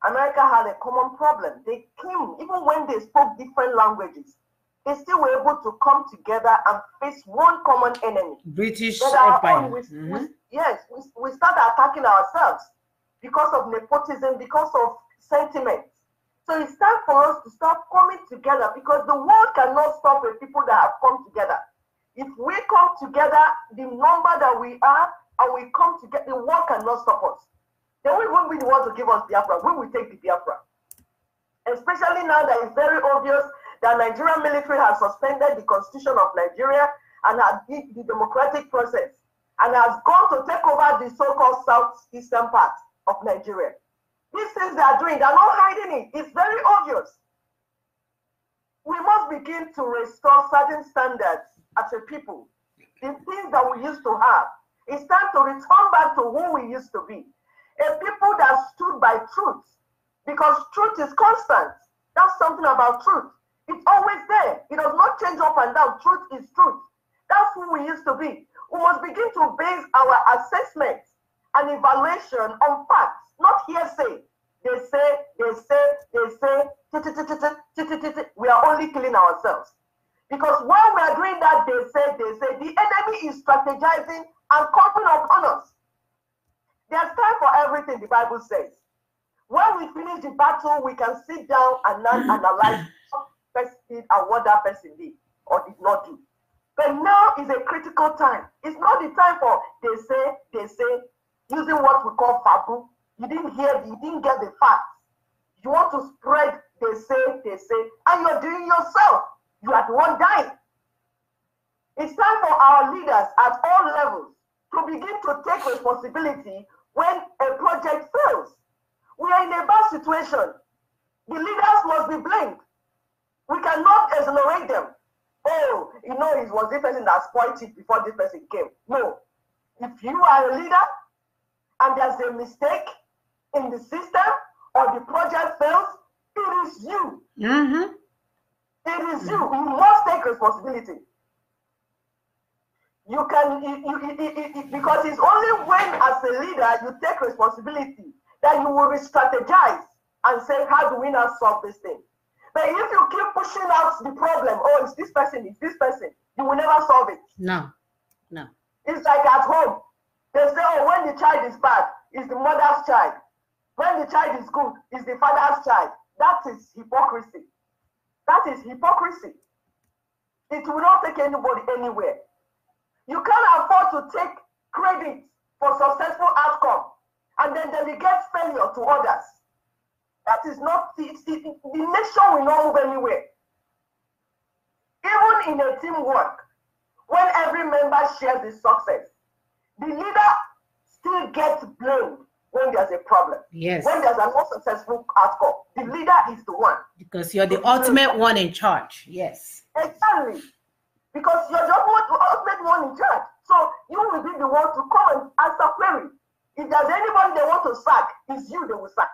America had a common problem. They came, even when they spoke different languages, they still were able to come together and face one common enemy. British Empire. Yes, we started attacking ourselves because of nepotism, because of sentiments. So it's time for us to start coming together, because the world cannot stop the people that have come together. If we come together, the number that we are, and we come together, the world cannot stop us. Then we won't be the one to give us Biafra. We will take the Biafra. Especially now that it's very obvious that Nigerian military has suspended the constitution of Nigeria and has did the democratic process and has gone to take over the so-called southeastern part of Nigeria. These things they are doing, they're not hiding it. It's very obvious. We must begin to restore certain standards as a people. The things that we used to have. It's time to return back to who we used to be. A people that stood by truth. Because truth is constant. That's something about truth. It's always there. It does not change up and down. Truth is truth. That's who we used to be. We must begin to base our assessment and evaluation on facts, not hearsay. They say, we are only killing ourselves. Because while we are doing that, they say, the enemy is strategizing and coming upon us. There's time for everything, the Bible says. When we finish the battle, we can sit down and analyze what person did and what that person did or did not do. But now is a critical time. It's not the time for they say, using what we call fabu. You didn't get the facts. You want to spread they say, and you're doing yourself. You are the one dying. It's time for our leaders at all levels to begin to take responsibility when a project fails. We are in a bad situation. The leaders must be blamed. We cannot exonerate them. Oh, it was this person that spoiled it before this person came. No. If you are a leader and there's a mistake in the system or the project fails, it is you. It is you. You must take responsibility. You can, because it's only when, as a leader, you take responsibility that you will re-strategize and say, how do we now solve this thing? But if you keep pushing out the problem, oh, it's this person, you will never solve it. No. It's like at home. They say, oh, when the child is bad, it's the mother's child. When the child is good, it's the father's child. That is hypocrisy. It will not take anybody anywhere. You can't afford to take credit for successful outcome and then delegate failure to others. That is not, the nation will not move anywhere. Even in a teamwork, when every member shares the success, the leader still gets blamed when there's a problem. Yes. When there's an unsuccessful outcome, the leader is the one. Because you're the ultimate one in charge. Yes. Exactly. Because you're the ultimate one in charge. So you will be the one to come and answer query. If there's anybody they want to sack, it's you they will sack.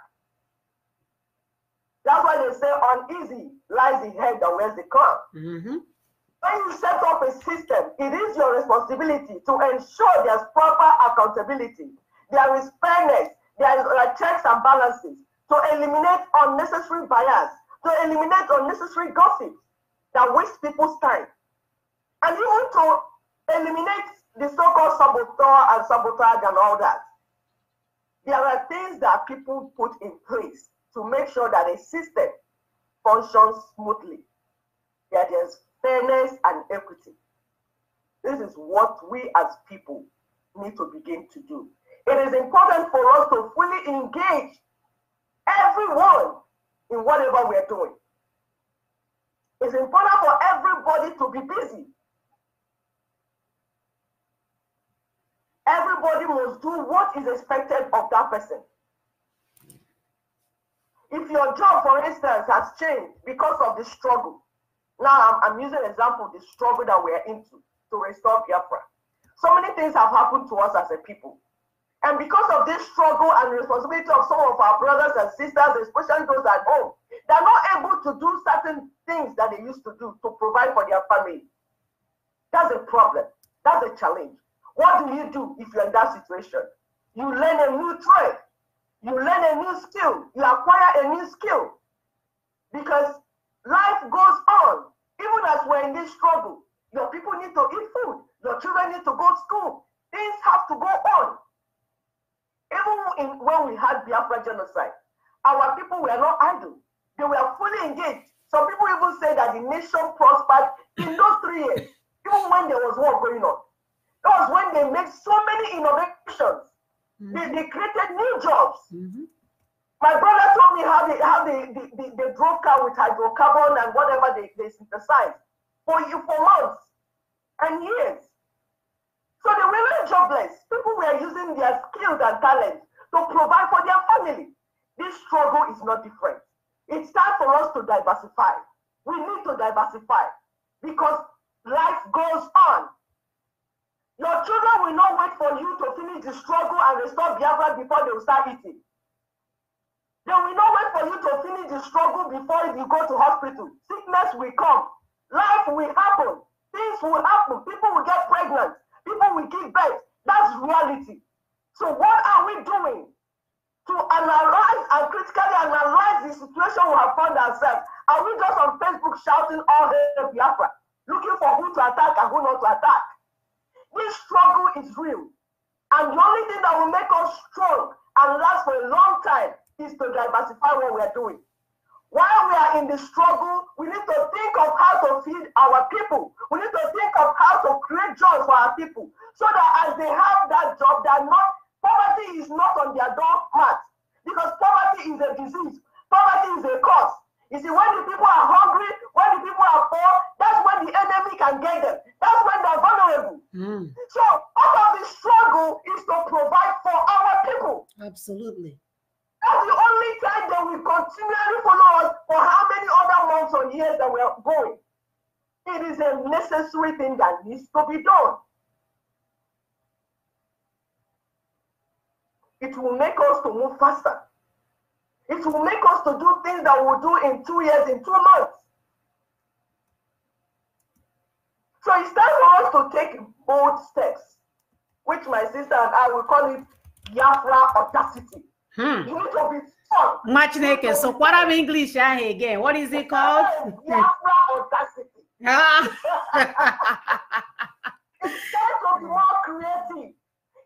That's why they say uneasy lies the head that wears the crown. When you set up a system, it is your responsibility to ensure there's proper accountability. There is fairness, there are checks and balances to eliminate unnecessary bias, to eliminate unnecessary gossip that waste people's time. And even to eliminate the so-called saboteur and sabotage and all that. There are things that people put in place to make sure that a system functions smoothly. That there's fairness and equity. This is what we as people need to begin to do. It is important for us to fully engage everyone in whatever we're doing. It's important for everybody to be busy. Everybody must do what is expected of that person. If your job, for instance, has changed because of the struggle, now I'm using an example, the struggle that we're into to restore Biafra. So many things have happened to us as a people. And because of this struggle and responsibility of some of our brothers and sisters, especially those at home, they're not able to do certain things that they used to do to provide for their family. That's a problem. That's a challenge. What do you do if you're in that situation? You learn a new trade. You learn a new skill. You acquire a new skill. Because life goes on. Even as we're in this struggle, your people need to eat food. Your children need to go to school. Things have to go on. Even when we had Biafra genocide, our people were not idle. They were fully engaged. Some people even say that the nation prospered in those 3 years, even when there was war going on. That was when they made so many innovations. They created new jobs. My brother told me how they drove car with hydrocarbon and whatever they synthesized for months and years. So they were not jobless. People were using their skills and talents to provide for their family. This struggle is not different. It's time for us to diversify. We need to diversify because life goes on. Your children will not wait for you to finish the struggle and restore Biafra before they will start eating. They will not wait for you to finish the struggle before you go to hospital. Sickness will come. Life will happen. Things will happen. People will get pregnant. People will give birth. That's reality. So what are we doing to analyze and critically analyze the situation we have found ourselves? Are we just on Facebook shouting all hail Biafra, looking for who to attack and who not to attack? This struggle is real. And the only thing that will make us strong and last for a long time is to diversify what we are doing. While we are in the struggle, we need to think of how to feed our people. We need to think of how to create jobs for our people so that as they have that job, poverty is not on their doormat, because poverty is a disease. Poverty is a cause. You see, when the people are hungry, when the people are poor, that's when the enemy can get them. That's when they're vulnerable. So part of the struggle is to provide for our people. Absolutely. That's the only time they will continually follow us for how many other months or years that we are going. It is a necessary thing that needs to be done. It will make us to move faster. It will make us to do things that we'll do in 2 years, in 2 months. So it's time for us to take bold steps, which my sister and I will call it Biafra audacity. You need to be strong. Machineke, so what am English again? What is it called? Biafra audacity. It's time to be more creative.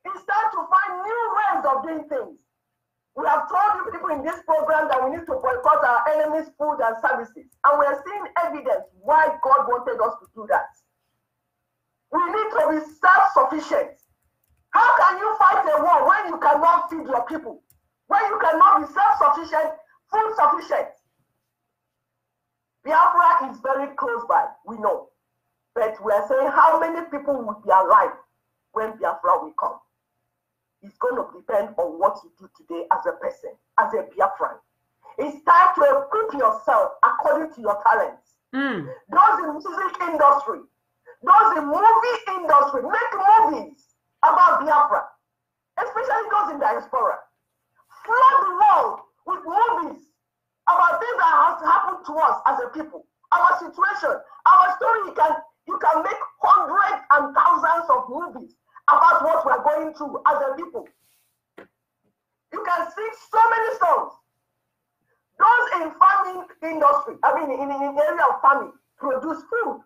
It's time to find new ways of doing things. We have told you people in this program that we need to boycott our enemies' food and services. And we are seeing evidence why God wanted us to do that. We need to be self-sufficient. How can you fight a war when you cannot feed your people? When you cannot be self-sufficient, food sufficient? Biafra is very close by, we know. But we are saying how many people will be alive when Biafra will come. It's going to depend on what you do today as a person, as a Biafran. It's time to equip yourself according to your talents. Those in music industry, those in movie industry, make movies about Biafra, especially those in diaspora. Flood the world with movies about things that has happened to us as a people, our situation, our story. You can make hundreds and thousands of movies about what we're going through as a people. You can sing so many songs. Those in farming industry, in the area of farming, produce food.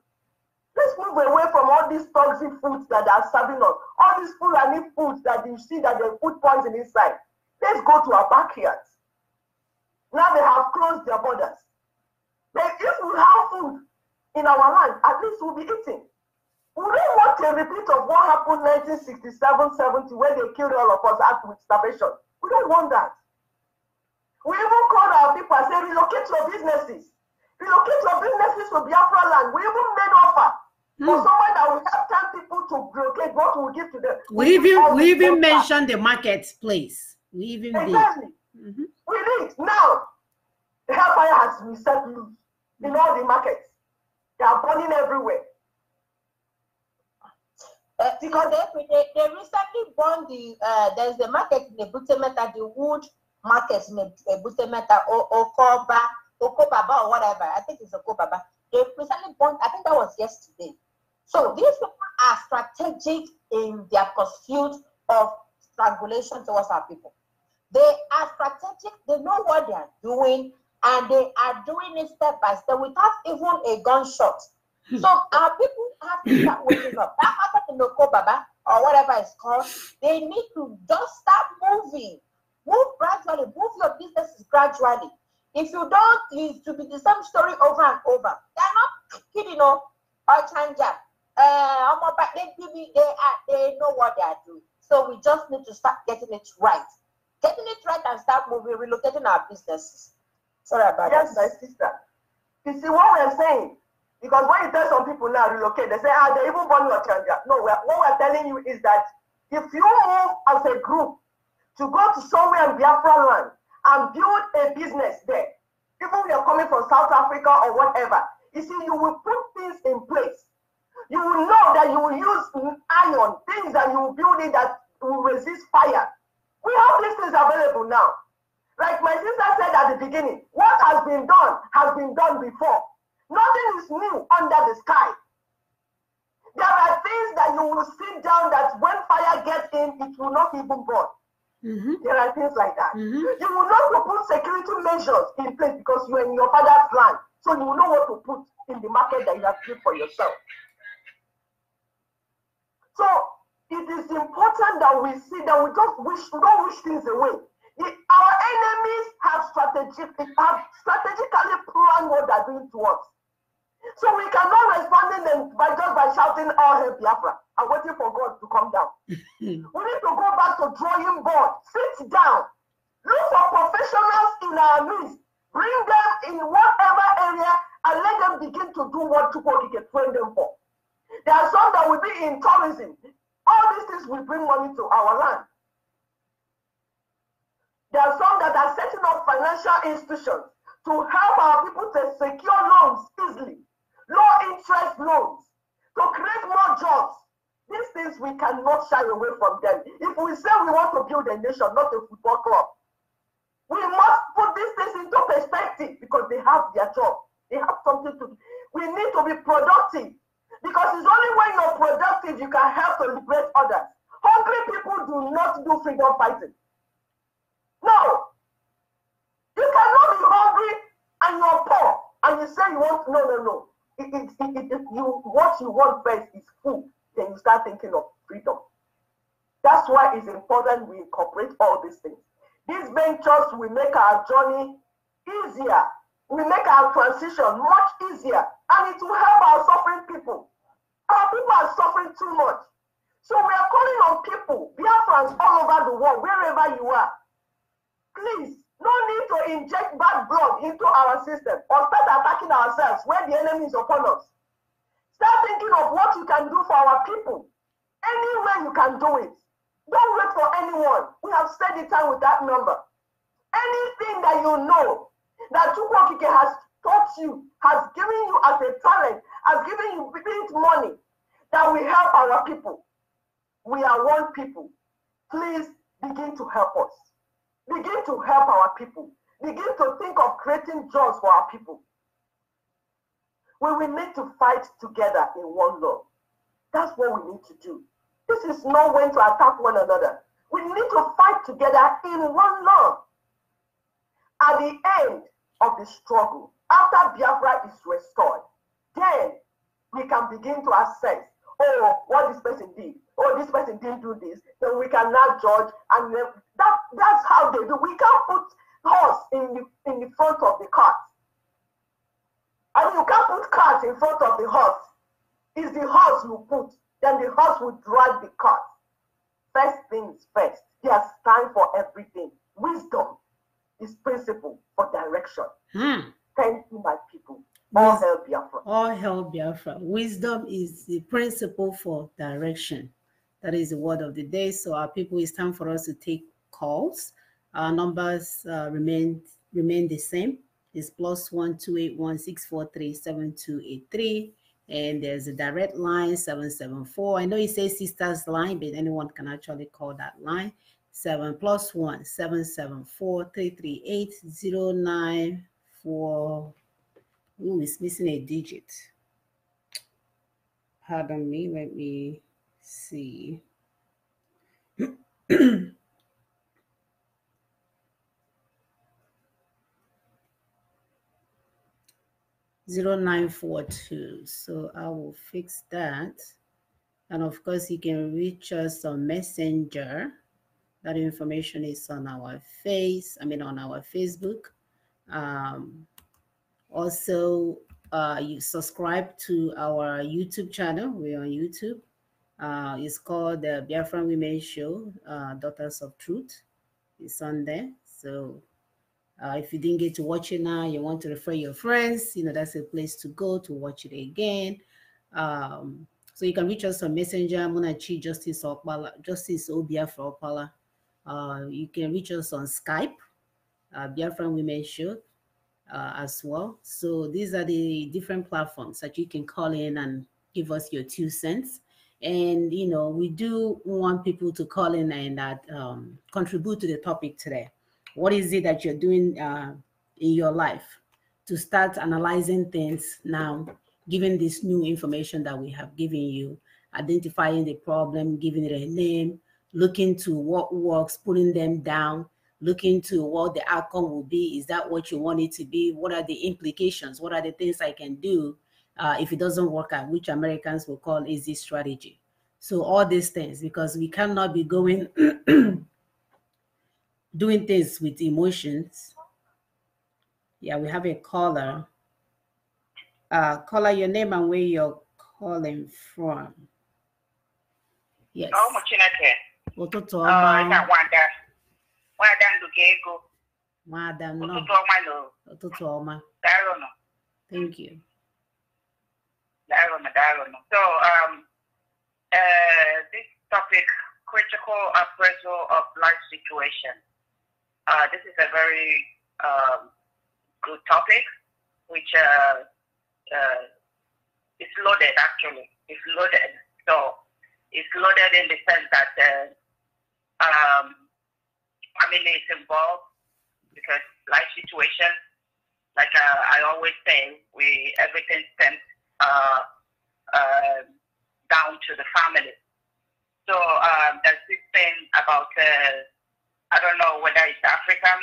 Let's move away from all these toxic foods that are serving us. All these food and eat foods that you see that they put poison inside. Let's go to our backyards. Now they have closed their borders. But if we have food in our land, at least we'll be eating. We don't want a repeat of what happened in 1967-70 when they killed all of us out with starvation. We don't want that. We even called our people and said, relocate your businesses. Relocate your businesses to Biafra land. We even made offer for someone that will help 10 people to relocate what we will give to them. We even mentioned the marketplace. We even exactly. did. We did. Now, has reset loose in all the markets. They are burning everywhere. Because they recently burned the there's the market in Ebute Metta, the wood market in Ebute Metta, Okobaba or whatever. I think it's Okobaba. They recently burned, I think that was yesterday. So these people are strategic in their pursuit of strangulation towards our people. They are strategic, they know what they are doing, and they are doing it step by step without even a gunshot. So our people have to start waking up. That market in Okobaba or whatever it's called, they need to just start moving. Move gradually, move your businesses gradually. If you don't, it to be the same story over and over. They're not kidding, or chanja. They know what they are doing. So we just need to start getting it right. Getting it right and start moving, relocating our businesses. Sorry about that. Yes, my sister. You see what we're saying? Because when you tell some people now relocate, they say, they even burn your chanja. No, what we're telling you is that if you move as a group to go to somewhere in Biafra land and build a business there, even if you're coming from South Africa or whatever, you see, you will put things in place. You will know that you will use iron, things that you will build it that will resist fire. We have these things available now. Like my sister said at the beginning, what has been done before. Nothing is new under the sky. There are things that you will sit down that when fire gets in, it will not even burn. There are things like that. You will not put security measures in place because you're in your father's land. So you will know what to put in the market that you have built for yourself. So it is important that we see that we don't wish things away. Our enemies have strategically planned what they're doing to us. So we cannot respond them by shouting, "All hail Biafra," and waiting for God to come down. We need to go back to drawing board, sit down, look for professionals in our midst, bring them in whatever area, and let them begin to do what Chukwuokike can train them for. There are some that will be in tourism. All these things will bring money to our land. There are some that are setting up financial institutions to help our people to secure loans easily, low interest loans, to create more jobs. These things we cannot shy away from them. If we say we want to build a nation, not a football club, we must put these things into perspective because they have their job. They have something to do. We need to be productive because it's only when you're productive you can help to liberate others. Hungry people do not do freedom fighting. No. You cannot be hungry and you're poor and you say you want, no. What you want first is food. Then you start thinking of freedom. That's why it's important we incorporate all these things. These ventures will make our journey easier. Will make our transition much easier. And it will help our suffering people. Our people are suffering too much. So we are calling on people, Biafrans all over the world, wherever you are. Please, no need to inject bad blood into our system or start attacking ourselves when the enemy is upon us. Start thinking of what you can do for our people. Any way you can do it. Don't wait for anyone. We have said it time with that number. Anything that you know that Chukwuokike has taught you, has given you as a talent, has given you money that will help our people. We are one people. Please begin to help us. Begin to help our people. Begin to think of creating jobs for our people. We will need to fight together in one love. That's what we need to do. This is not when to attack one another. We need to fight together in one love. At the end of the struggle, after Biafra is restored, then we can begin to assess, what this person did. This person didn't do this. Then we can now judge, and that's how they do. We can't put horse in the front of the cart. And you can't put cart in front of the horse. It's the horse you put, then the horse will drive the cart. First things first. There's time for everything. Wisdom is principle for direction. Thank you, my people. All hail Biafra. All hail Biafra. Wisdom is the principle for direction. That is the word of the day. So our people, it's time for us to take calls. Our numbers remain the same. It's +1 281 643 7283. And there's a direct line 774. I know it says sisters line, but anyone can actually call that line. 7+1 774 338 094. Ooh, it's missing a digit. Pardon me, let me see. 0942. So I will fix that. And of course, you can reach us on Messenger. That information is on our on our Facebook. Also, you subscribe to our YouTube channel. We're on YouTube. It's called the Biafran Women Show, Daughters of Truth. It's on there. So if you didn't get to watch it now, you want to refer your friends, that's a place to go to watch it again. So you can reach us on Messenger, Munachi Justice Opala, Justice Biafra Opala. You can reach us on Skype, Biafran Women Show, as well. So these are the different platforms that you can call in and give us your 2 cents. And, we do want people to call in and contribute to the topic today. What is it that you're doing in your life to start analyzing things now, given this new information that we have given you, identifying the problem, giving it a name, looking to what works, putting them down, looking to what the outcome will be. Is that what you want it to be? What are the implications? What are the things I can do if it doesn't work out, which Americans will call easy strategy? So all these things, because we cannot be going doing things with emotions. Yeah, we have a caller. Caller, your name and where you're calling from. Yes. Oh, Madam, no. Thank you. So, this topic, critical appraisal of life situation. This is a very good topic, which is loaded, actually. It's loaded. So, it's loaded in the sense that family is involved, because life situation, like I always say, everything stems down to the family. So there's this thing about I don't know whether it's African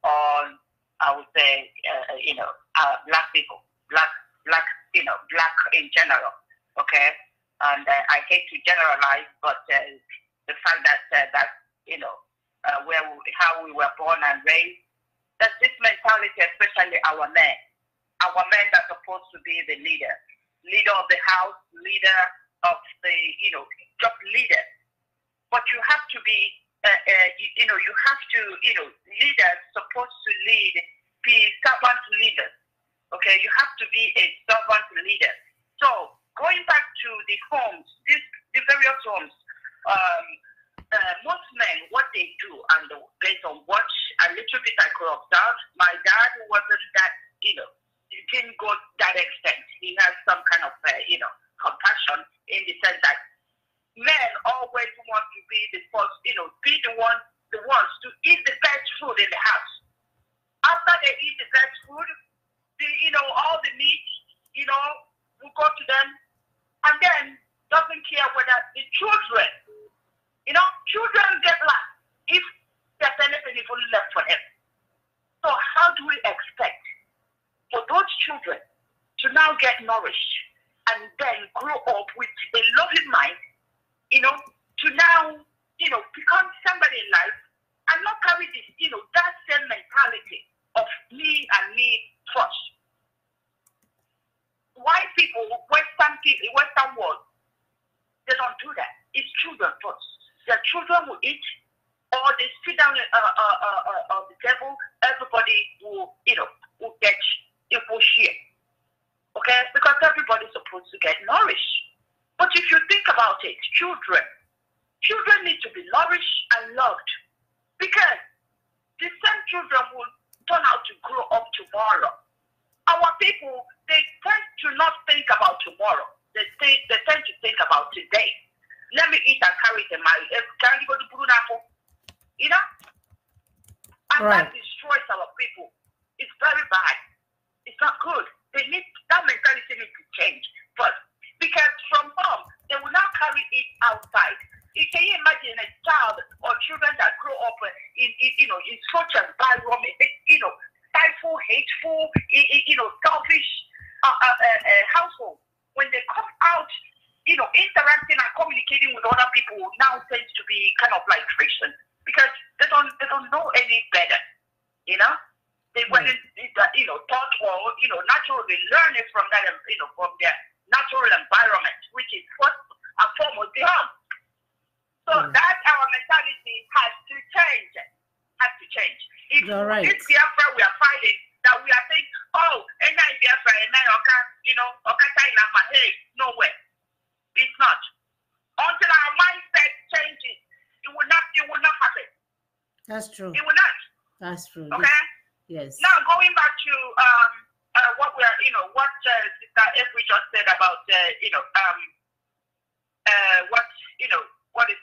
or I would say black people, black in general. Okay, and I hate to generalize, but the fact that how we were born and raised, there's this mentality, especially our men that are supposed to be the leader of the house, leader of the, just leader. But you have to be, leaders supposed to be servant leaders. Okay, you have to be a servant leader. So going back to the homes, the various homes, most men, what they do, and based on what a little bit I could observe, my dad wasn't that, he didn't go that extent. He has some kind of, compassion in the sense that men always want to be the first, be the ones to eat the best food in the house. After they eat the best food, all the meat, will go to them, and then doesn't care whether the children, children get last if there's anything even left for them. So how do we expect for those children to now get nourished and then grow up with a loving mind, to now, become somebody in life and not carry this, that same mentality of me and me first. White people, Western world, they don't do that. It's children first. Their children will eat, or they sit down on the table. Everybody will get equal share. Okay, because everybody's supposed to get nourished. But if you think about it, children need to be nourished and loved, because the same children will turn how to grow up tomorrow. Our people, they tend to not think about tomorrow. They tend to think about today. Let me eat and carry the money. Can you go to Bruno? You know? And that destroys our people. It's very bad. It's not good. That mentality needs to change first. Because from home, they will not carry it outside. Can you imagine a child or children that grow up in such an environment, stifle, hateful, selfish household? When they come out, interacting and communicating with other people now tends to be kind of like friction because they don't know any better. They weren't taught or naturally learn it from that from their natural environment, which is first and foremost the home. So that our mentality has to change. You're right. This Biafra we are fighting, that we are saying, oh, and now Biafra, and now hey, nowhere. It's not. Until our mindset changes, it will not happen. That's true. It will not. That's true. Okay? Yes. Now going back to what Sister Efri just said about what is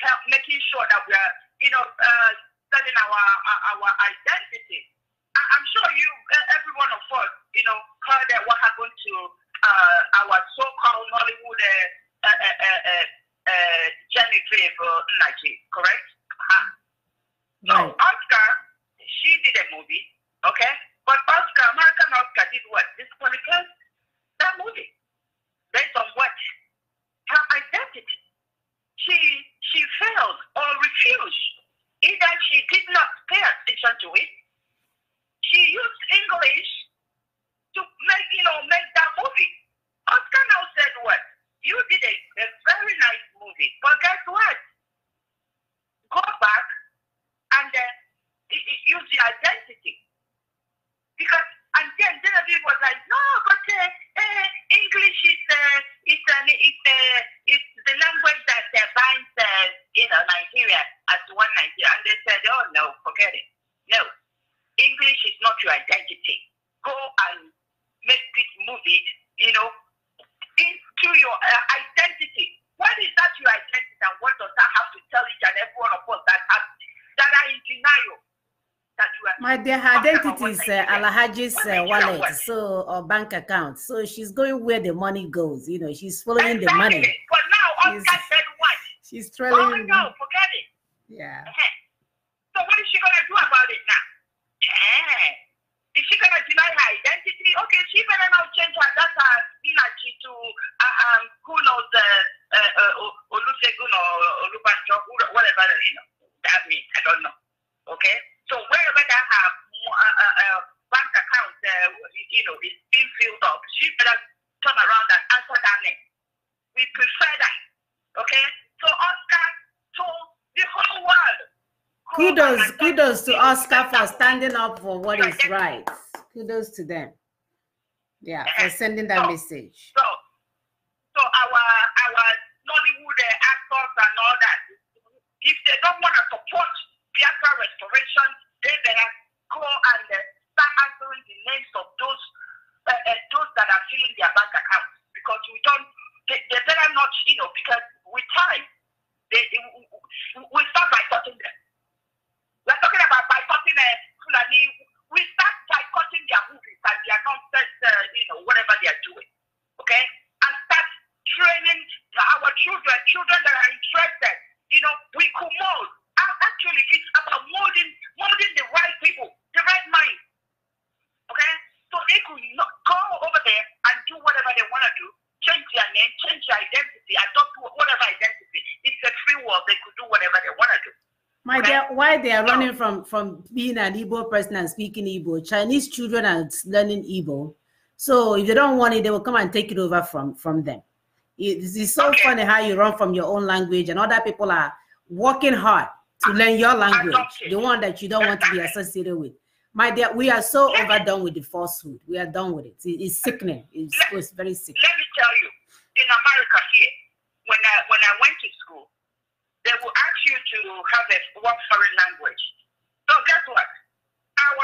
help making sure that we are selling our identity. I'm sure every one of us heard what happened to our so-called Nollywood Genevieve Nnaji, correct? So Right. Oscar, she did a movie, okay? But American Oscar did what? Disqualify that movie. Based on what? Her identity. She failed or refused. Either she did not pay attention to it. She used English to make that movie. Oscar now said what? You did a very nice movie, but guess what? Go back and use the identity. Because and then Genevieve was like, no, but English is the language that binds Nigeria as one Nigeria. And they said, oh no, forget it. No, English is not your identity. Go and make this movie, into your identity. What is that your identity, and what does that have to tell each and every one of us that are in denial? My dear, her identity is Alahaji's wallet, or bank account. So she's going where the money goes. She's following the money. But now Oscar said what? She's trailing. Oh no, forget it. Yeah. So what is she gonna do about it now? Is she gonna deny her identity? Okay, she better now change her data Nnaji to who knows Olusegun or Olubanjo, whatever that means. I don't know. Okay. So wherever that have bank account, is being filled up, she better turn around and answer that name. We prefer that. Okay. So Oscar told the whole world. Kudos to Oscar for standing up for what is right. Kudos to them. Yeah, for sending that message. So our Nollywood actors and all that, if they don't want to support Biafra restoration, they better go and start answering the names of those that are filling their bank accounts, because they better not, because with time, we start boycotting them. We're talking about boycotting Fulani. We start boycotting their movies and their nonsense, whatever they are doing, okay? And start training our children that are interested. We could mold. Actually, it's about molding the right people, the right mind. Okay? So they could not go over there and do whatever they want to do, change their name, change their identity, adopt whatever identity. It's a free world. They could do whatever they want to do. My dear, why they are running from being an Igbo person and speaking Igbo? Chinese children are learning Igbo. So if they don't want it, they will come and take it over from them. It's so funny how you run from your own language and other people are working hard to learn your language, the one that you don't want to be associated with. My dear, we are so overdone with the falsehood. We are done with it. It's sickening. It's very sick. Let me tell you, in America here, when I went to school, they will ask you to have one foreign language. So guess what? Our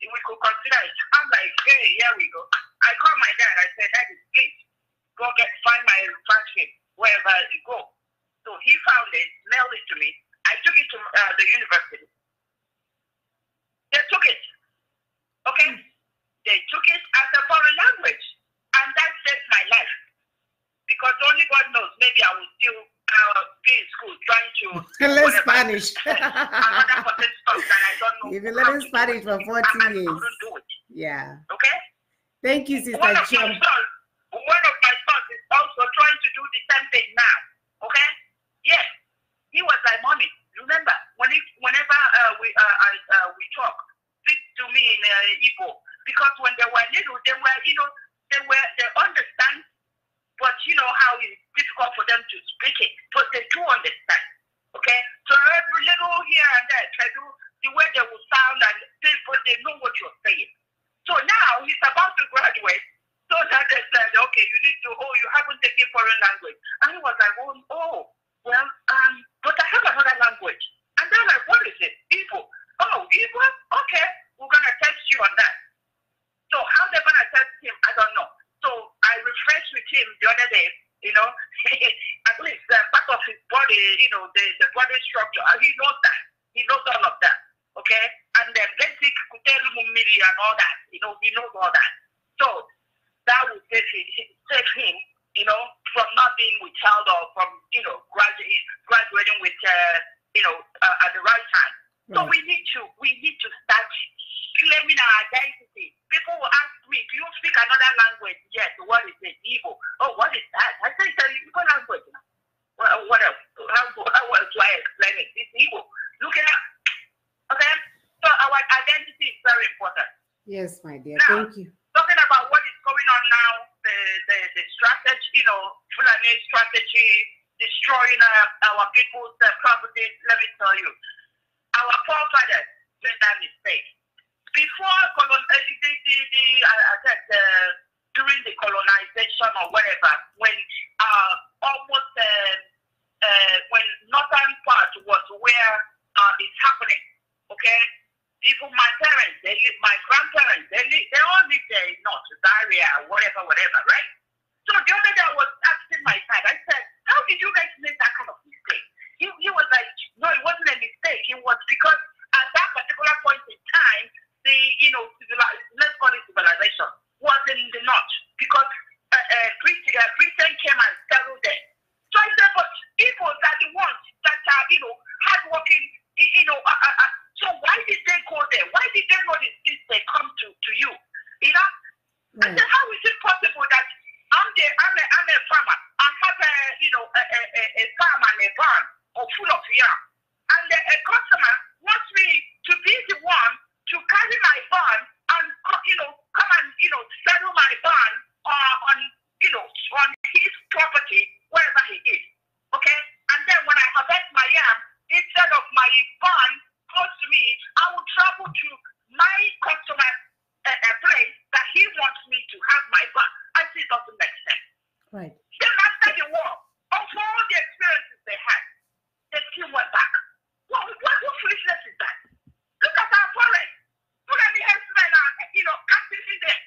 we could consider it. I'm like, hey, here we go. I called my dad. I said, Daddy, please go find my transcript wherever you go. So he found it, mailed it to me. I took it to the university. They took it. Okay? They took it as a foreign language. And that saved my life. Because only God knows, maybe I will still be in school trying to learn Spanish. Another person stuff that I don't know. You've been learning Spanish for 40 years. Do it. Yeah. Okay? Thank you, Sister Chum. One of my sons is also trying to do the same thing now. Okay? Yes. He was like, Mommy, remember, whenever we talk, speak to me in Igbo. Because when they were little, they understand, but you know how it's difficult for them to speak it. But they do understand. Okay? So every little here and there, the way they will sound and but they know what you're saying. So now he's about to graduate. So that they said, okay, you haven't taken foreign language. And he was like, but I have another language. And they're like, what is it? Igbo. Oh, Igbo? Okay, we're going to test you on that. So how they're going to test him, I don't know. So I refreshed with him the other day, at least part of his body, the body structure. He knows that. He knows all of that. Okay? And the basic kutelu mumiri and all that, he knows all that. So that will save him, from not being withheld or from, graduating with, at the right time. Right. So we need to start claiming our identity. People will ask me, do you speak another language? Yes. What is it? Igbo. Oh, what is that? I say, it's an Igbo language. Well, what else? How else do I explain it? It's Igbo. Look it up. Okay? So our identity is very important. Yes, my dear. Now, thank you. Talking about what is going on now, the strategy, Fulani strategy, destroying our people's properties, let me tell you, our forefathers made that mistake. Before during the colonization or whatever, when almost when northern part was where it's happening, okay? Even my parents, my grandparents, they all live there in North Zaria, whatever, right? So the other day I was asking my dad, I said, how did you guys make that kind of mistake? He was like, no, it wasn't a mistake. It was because at that particular point in time, let's call it civilization, was in the north. Because Britain came and settled there. So I said, but people are the ones that are, hardworking, so why did they go there? Why did they know these things they come to you? Right. I said, how is it possible that I'm a farmer, I have a farm and a barn full of yam, and a customer wants me to be the one to carry my barn and come and settle my barn on his property wherever he is. Okay, and then when I harvest my yam, instead of my barn close to me, I will travel to my customer's place that he wants me to have my barn. I see it doesn't make sense. Right. Then after the war, of all the experiences they had, they still went back. What foolishness is that? Look at our forest. Look at the herdsmen are camping in there.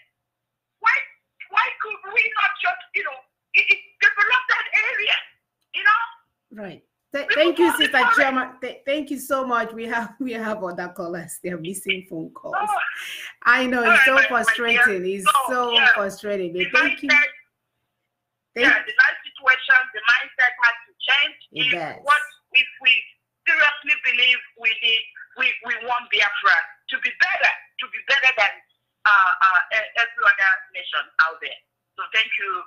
Why could we not just, develop that area? Right. Thank you, Sister Choma. Thank you so much. We have other callers. They're missing phone calls. I know it's so frustrating. It's so frustrating. But thank you. The life situation, the mindset has to change. If we seriously believe we want Biafra to be better than every other nation out there. So thank you.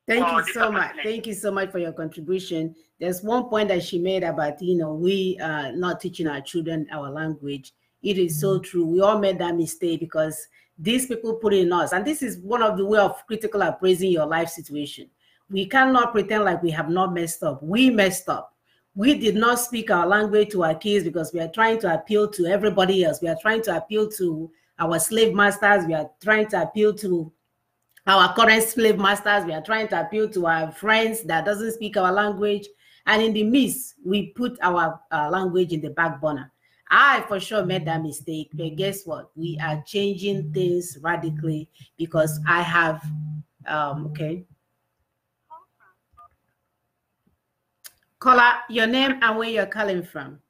Thank you so much. Thank you so much for your contribution. There's one point that she made about, we not teaching our children our language. It is so true. We all made that mistake because these people put in us, and this is one of the way of critical appraising your life situation. We cannot pretend like we have not messed up. We messed up. We did not speak our language to our kids because we are trying to appeal to everybody else. We are trying to appeal to our slave masters. We are trying to appeal to our current slave masters. We are trying to appeal to our friends that doesn't speak our language. And in the midst, we put our language in the back burner. I for sure made that mistake, but guess what? We are changing things radically because I have, okay. Caller, your name and where you're calling from.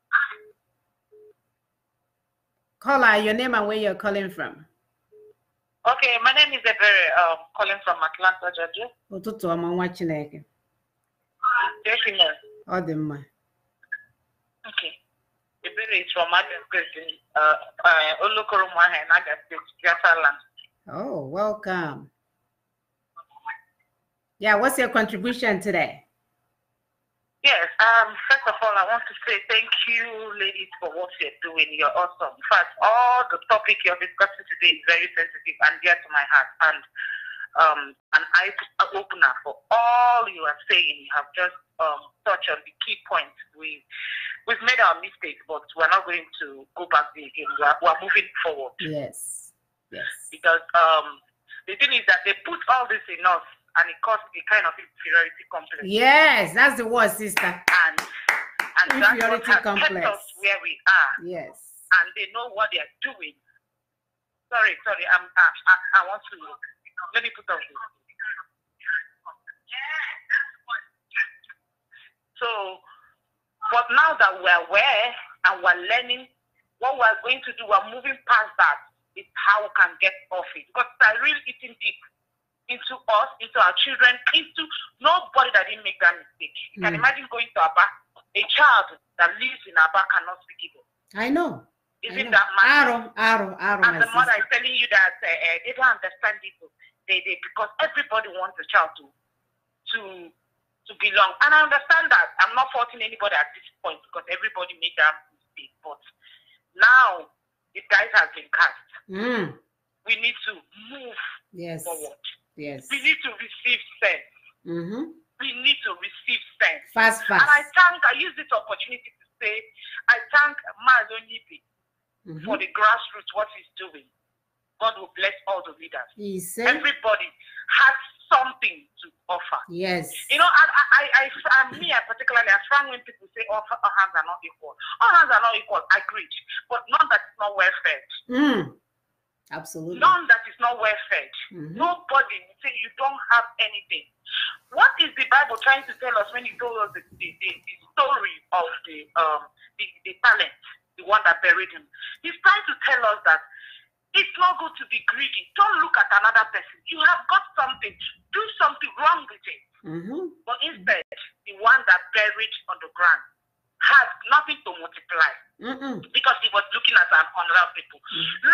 Caller, your name and where you're calling from. Okay, my name is Ebere, calling from Atlanta, Georgia. Ụtụtụ ọma nwa Chineke. Definitely. Ọ dị mma. Okay. Ebere is from Abia State, Olokoromaha in Abia State, Biafra land. Oh, welcome. Yeah, what's your contribution today? Yes, first of all, I want to say thank you, ladies, for what you're doing. You're awesome. In fact, all the topic you're discussing today is very sensitive and dear to my heart. And an eye-opener for all you are saying. You have just touched on the key points. We've made our mistakes, but we're not going to go back there again. We're moving forward. Yes, yes. Because the thing is that they put all this in us, and it caused a kind of inferiority complex. Yes, that's the word, sister. And inferiority that's what complex. has kept us where we are. Yes. And they know what they are doing. Sorry, I want to, let me put on this. So, but now that we're aware and we're learning, what we're going to do, we're moving past that. It's how we can get off it. Because it's really eating deep into us, into our children, into nobody that didn't make that mistake. You can imagine going to Abba, a child that lives in Abba cannot speak Igbo. I know. Isn't that mad? Arrow, and the mother is telling you that they don't understand Igbo. They because everybody wants a child to belong. And I understand that. I'm not faulting anybody at this point because everybody made that mistake. But now the dice has been cast. We need to move forward. Yes. We need to receive sense. We need to receive sense. Fast. And I use this opportunity to say, I thank Mazonibi for the grassroots, what he's doing. God will bless all the leaders. Everybody has something to offer. Yes. You know, I particularly, I find when people say all hands are not equal. All hands are not equal, I agree. But none that is not well fed. Absolutely. None that is not well fed. Nobody will say you don't have anything. What is the Bible trying to tell us when he told us the story of the talent, the one that buried him? He's trying to tell us that it's not good to be greedy. Don't look at another person. You have got something. Do something wrong with it. But instead, the one that buried on the ground had nothing to multiply because he was looking at another people.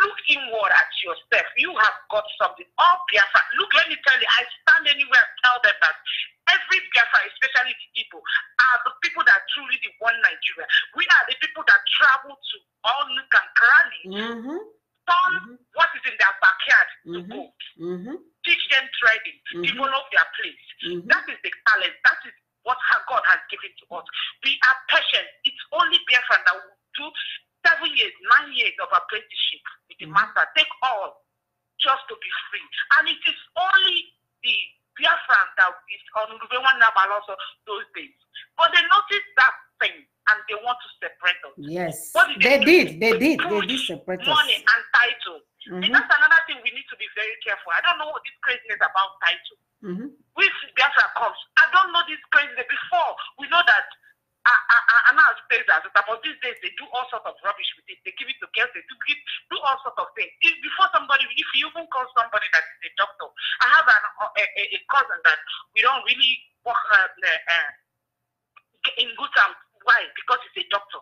Look inward at yourself. You have got something. All Biafra. Look, let me tell you, I stand anywhere and tell them that every Biafra, especially the people, are the people that truly the one Nigeria. We are the people that travel to all nook and cranny, turn what is in their backyard to gold, teach them trading, develop their place. That is the talent. That is what God has given to us. We are patient. It's only Biafra that will do 7 years, 9 years of apprenticeship with the master. Take all just to be free. And it is only the Biafra that is on also those days. But they noticed that thing and they want to separate us. Yes. What They did separate us. Money and title. And that's another thing we need to be very careful. I don't know what this craziness about title. Which Biafra comes. I don't know this craziness before. We know that Anna says that, but these days they do all sorts of rubbish with it. They give it to girls, they do all sorts of things. Before somebody, if you even call somebody that is a doctor, I have a cousin that we don't really work in good time. Why? Because he's a doctor.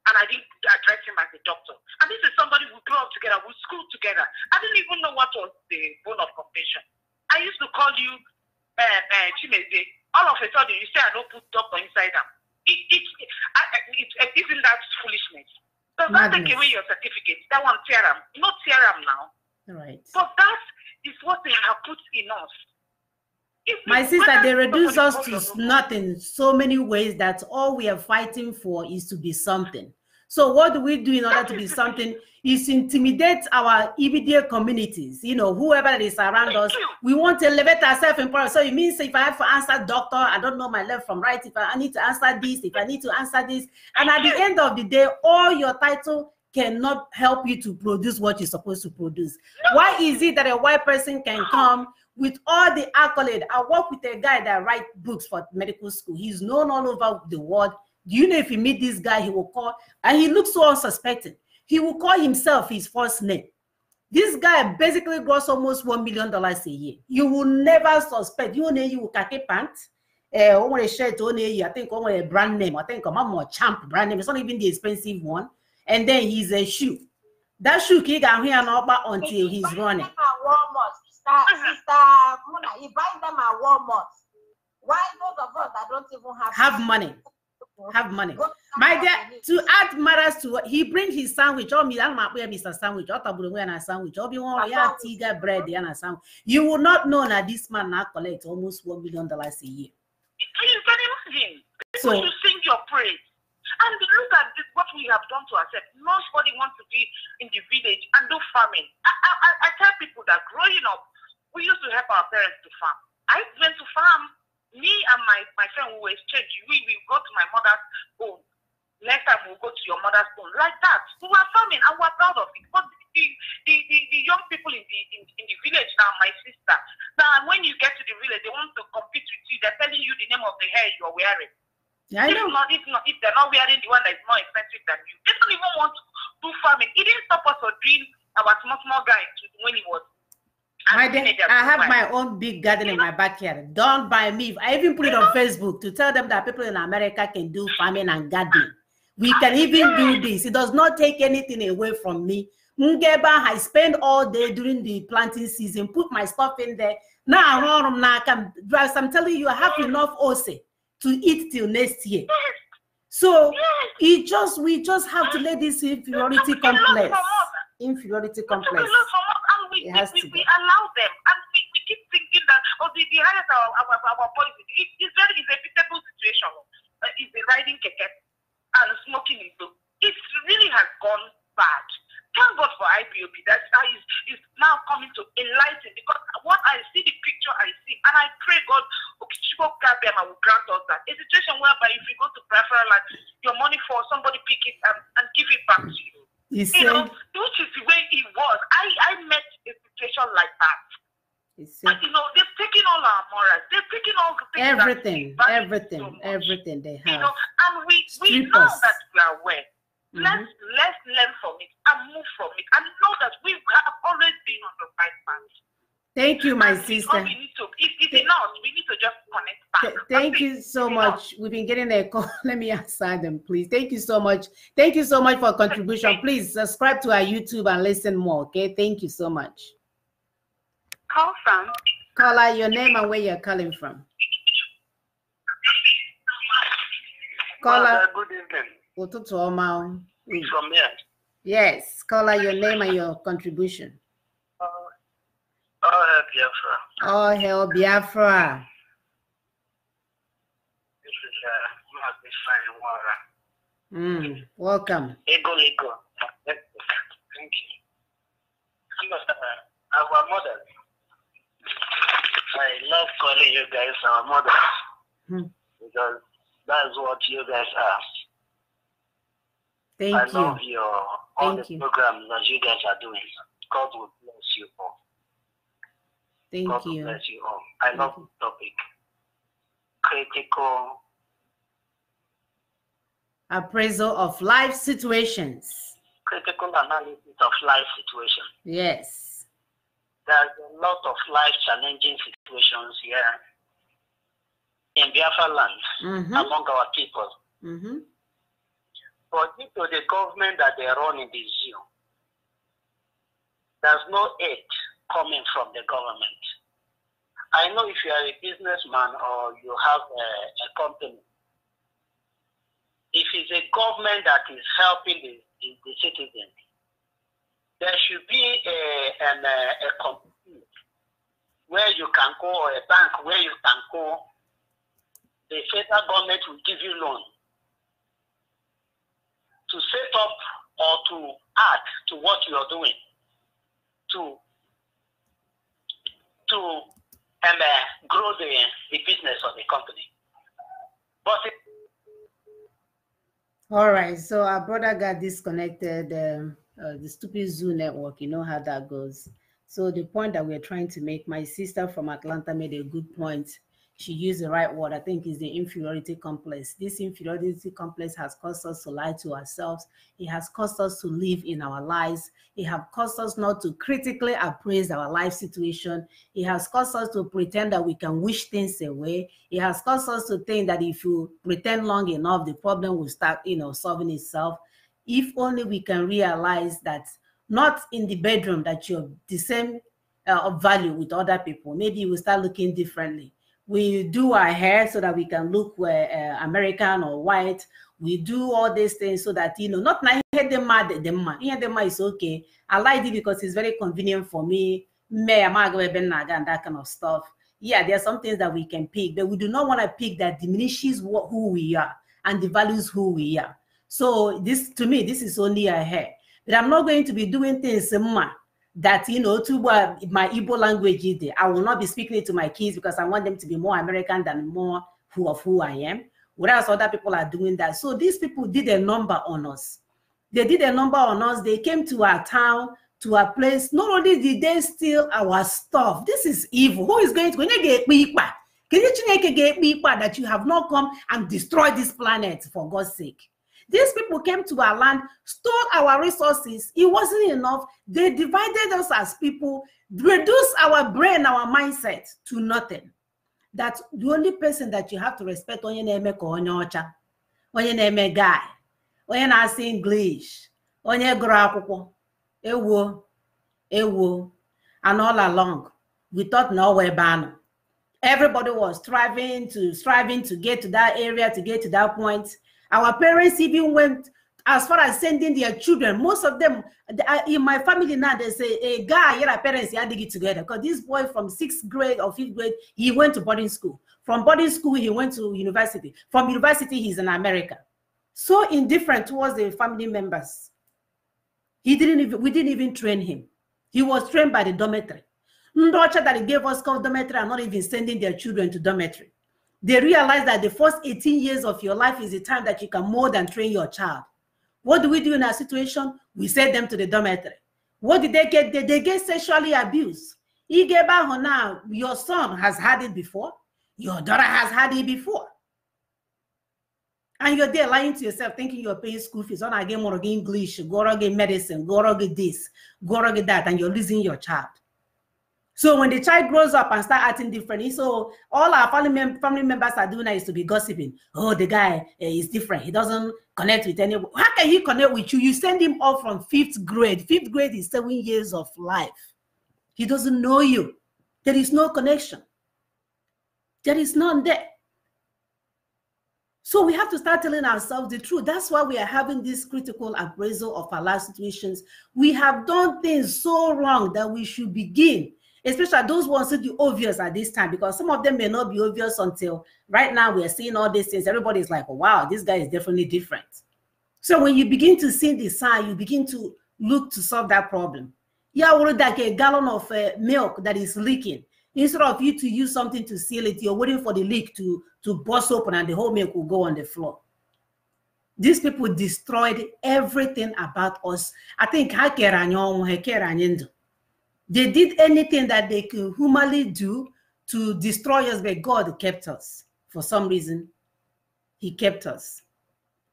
And I didn't address him as a doctor. And this is somebody we grew up together, we school together. I didn't even know what was the bone of contention. I used to call you Chimeze. All of a sudden, you say I don't put doctor inside them. Isn't that foolishness? Does that take away your certificate? That one theorem. Not theorem now. Right. But that is what they have put in us. My sister, they reduce us to nothing so many ways that all we are fighting for is to be something. So what do we do in order to be something? Is intimidate our immediate communities, you know, whoever is around us. We want to elevate ourselves in power. So it means if I have to answer doctor, I don't know my left from right, if I need to answer this, if I need to answer this. And at the end of the day, all your title cannot help you to produce what you're supposed to produce. Why is it that a white person can come with all the accolade? I work with a guy that writes books for medical school. He's known all over the world. Do you know if you meet this guy, he will call, and he looks so unsuspecting. He will call himself his first name. This guy basically grows almost $1 million a year. You will never suspect. You know, you will khaki pants. On a shirt, I think on a brand name. I think I'm a champ brand name. It's not even the expensive one. And then he's a shoe. That shoe he got here until he's running. Sister Mona, he buys them at Walmart. Why those of us that don't even have money? Have money. My dear, to add matters to what he brings his sandwich, or me, I'm Mr. Sandwich, or a sandwich, or tiger bread, and a sandwich. You will not know that this man now collects almost $1 million a year. You can imagine. People should sing your praise. And look at this, what we have done to ourselves. Nobody wants to be in the village and do farming. I tell people that growing up, we used to help our parents to farm. I went to farm. Me and my friend who exchange, we go to my mother's home. Next time we'll go to your mother's home. Like that. We were farming and we're proud of it. But the young people in the village now, my sister, now when you get to the village, they want to compete with you. They're telling you the name of the hair you're wearing. Yeah, I know. If they're not wearing the one that is more expensive than you, they don't even want to do farming. It didn't stop us from doing our small guy when he was. I have my own big garden in my backyard. Done by me. I even put it on Facebook to tell them that people in America can do farming and gardening. We can even do this. It does not take anything away from me. I spend all day during the planting season, put my stuff in there. Now I'm telling you, I have enough ose to eat till next year. So we just have to let this inferiority complex. We allow them, and we keep thinking that the highest our policy is a evitable situation. Is the riding keke and smoking it. It really has gone bad. Thank God for IBOP that is now coming to enlighten, because what I see, the picture I see, and I pray God will grant us that. A situation whereby if you go to Biafra land, your money for somebody pick it and give it back to you. Which is the way it was. I met a situation like that. But they've taken all our morals. They've taken all the things everything they have. And we know that we are aware. Let's learn from it and move from it, and know that we have always been on the right path. Thank you, my sister. It's enough. We need to just connect back. Thank you so much. We've been getting a call. Let me answer them, please. Thank you so much. Thank you so much for contribution. Please subscribe to our YouTube and listen more. Okay. Thank you so much. Call from. Caller, your name and where you're calling from. Caller. Good evening. From here. Yes. Caller, your name and your contribution. All hail Biafra. All hail Biafra. This is welcome. Ego. Thank you. Our mothers. I love calling you guys our mothers because that's what you guys are. Thank you. I love all the programs that you guys are doing. God will bless you all. Thank you. God bless you all. I love the topic. Critical appraisal of life situations. Critical analysis of life situations. Yes. There's a lot of life challenging situations here in Biafra land among our people. But due to the government that they run in the zoo, there's no aid coming from the government. I know if you are a businessman or you have a company, if it's a government that is helping the citizens, there should be a company where you can go, or a bank where you can go. The federal government will give you loan. to set up or to add to what you are doing to grow the business of the company. But all right, so our brother got disconnected. The stupid Zoo network, you know how that goes. So the point that we're trying to make, my sister from Atlanta made a good point. She used the right word, I think, is the inferiority complex. This inferiority complex has caused us to lie to ourselves. It has caused us to live in our lies. It has caused us not to critically appraise our life situation. It has caused us to pretend that we can wish things away. It has caused us to think that if you pretend long enough, the problem will start, solving itself. If only we can realize that not in the bedroom that you're the same value with other people. Maybe you will start looking differently. We do our hair so that we can look American or white. We do all these things so that, not na the ma is okay. I like it because it's very convenient for me. And that kind of stuff. Yeah, there are some things that we can pick, but we do not want to pick that diminishes who we are and devalues who we are. So this, to me, this is only a hair. But I'm not going to be doing things that, to my Igbo language is there. I will not be speaking it to my kids because I want them to be more American than more who I am. Whereas other people are doing that. So these people did a number on us. They did a number on us. They came to our town, to our place. Not only did they steal our stuff. This is evil. Who is going to get me? Can you get me that you have not come and destroyed this planet for God's sake? These people came to our land, stole our resources. It wasn't enough. They divided us as people, reduced our brain, our mindset to nothing. That's the only person that you have to respect. Onye na-eme ka onye ọcha, onye na-eme guy, onye na-asị English, onye gụrụ akwụkwọ, ewo. And all along, we thought no way ban. Everybody was striving to get to that area, to get to that point. Our parents even went as far as sending their children. Most of them, in my family now, they say, a guy, your parents had to get together. Because this boy from 6th grade or 5th grade, he went to boarding school. From boarding school, he went to university. From university, he's in America. So indifferent towards the family members. We didn't even train him. He was trained by the dormitory. Ndocha that he gave us called dormitory are not even sending their children to dormitory. They realize that the first 18 years of your life is the time that you can mold and train your child. What do we do in our situation? We send them to the dormitory. What did they get? They get sexually abused. Now, your son has had it before. Your daughter has had it before. And you're there lying to yourself, thinking you're paying school fees. On again, more English, go get medicine, go get this, go get that, and you're losing your child. So when the child grows up and start acting differently, so all our family members are doing is to be gossiping. Oh, the guy is different. He doesn't connect with anyone. How can he connect with you? You send him off from 5th grade. 5th grade is 7 years of life. He doesn't know you. There is no connection. There is none there. So we have to start telling ourselves the truth. That's why we are having this critical appraisal of our life situations. We have done things so wrong that we should begin, especially those ones that are obvious at this time, because some of them may not be obvious until right now we are seeing all these things. Everybody's like, oh, wow, this guy is definitely different. So when you begin to see the sign, you begin to look to solve that problem. Yeah, like a gallon of milk that is leaking. Instead of you to use something to seal it, you're waiting for the leak to burst open and the whole milk will go on the floor. These people destroyed everything about us. I think they did anything that they could humanly do to destroy us, but God kept us. For some reason, He kept us.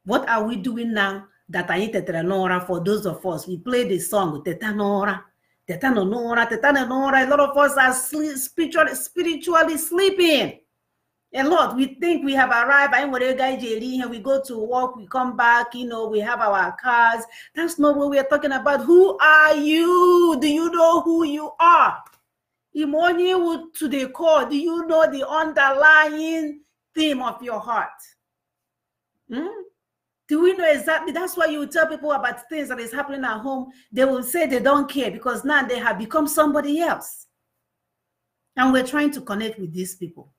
What are we doing now that I need Tetanora for those of us? We play the song Tetanora. Tetanora. A lot of us are spiritually sleeping. A lot. We think we have arrived. We go to work, we come back, we have our cars. That's not what we are talking about. Who are you? Do you know who you are? To the core, do you know the underlying theme of your heart? Do we know exactly? That's why you tell people about things that is happening at home. They will say they don't care because now they have become somebody else. And we're trying to connect with these people.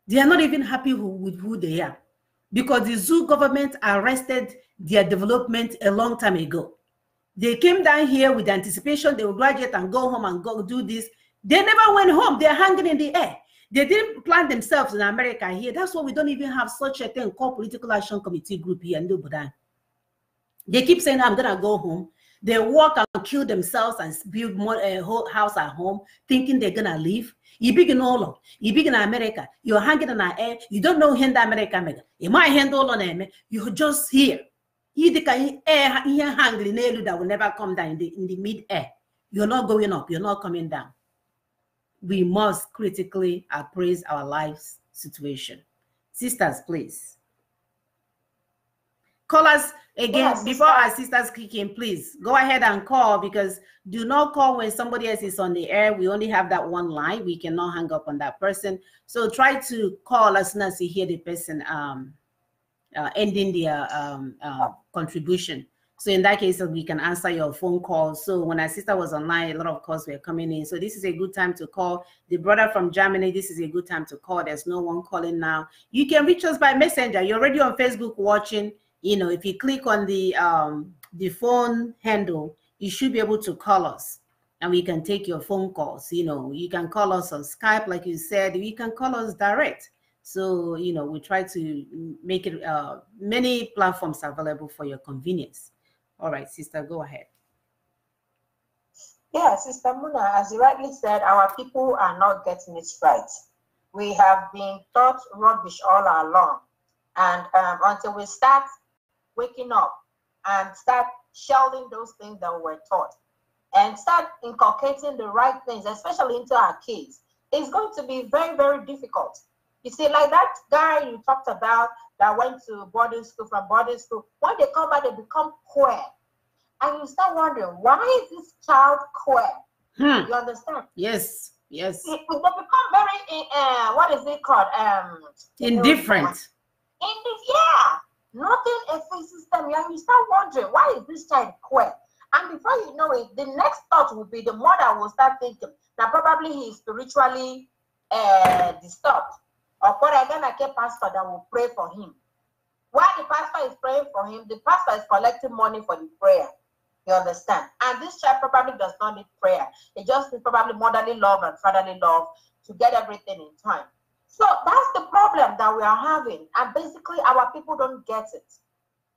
They are not even happy with who they are. because the zoo government arrested their development a long time ago. They came down here with the anticipation they will graduate and go home and go do this. They never went home. They're hanging in the air. They didn't plant themselves in America here. That's why we don't even have such a thing called Political Action Committee group here in Dubai. They keep saying, I'm going to go home. They walk and kill themselves and build more, a whole house at home, thinking they're going to leave. You big in all, you big in America, you're hanging in the air, you don't know how America mega. You might handle on them, you're just here. You can air hanging that will never come down in the mid-air. You're not going up, you're not coming down. We must critically appraise our life's situation. Sisters, please. Call us again. Yes, before our sisters kick in, please go ahead and call, because do not call when somebody else is on the air. We only have that one line. We cannot hang up on that person. So try to call as soon as you hear the person ending their contribution. So in that case, we can answer your phone call. So when our sister was online, a lot of calls were coming in. So this is a good time to call. The brother from Germany, this is a good time to call. There's no one calling now. You can reach us by messenger. You're already on Facebook watching. You know, if you click on the phone handle, you should be able to call us and we can take your phone calls. You know, you can call us on Skype, like you said, you can call us direct. So, you know, we try to make it many platforms available for your convenience. All right, sister, go ahead. Yeah, Sister Muna, as you rightly said, our people are not getting it right. We have been taught rubbish all along. And until we start waking up and start shelving those things that were taught and start inculcating the right things, especially into our kids, it's going to be very, very difficult. You see, like that guy you talked about that went to boarding school, from boarding school, when they come back, they become queer. And you start wondering, why is this child queer? You understand? Yes, yes. They become very, what is it called? Indifferent. Yeah. Nothing affects them. You start wondering, why is this child queer? And before you know it, the next thought will be the mother will start thinking that probably he is spiritually disturbed. Or for again, like a pastor that will pray for him. While the pastor is praying for him, the pastor is collecting money for the prayer. You understand? And this child probably does not need prayer. It just needs probably motherly love and fatherly love to get everything in time. So that's the problem that we are having. And basically, our people don't get it.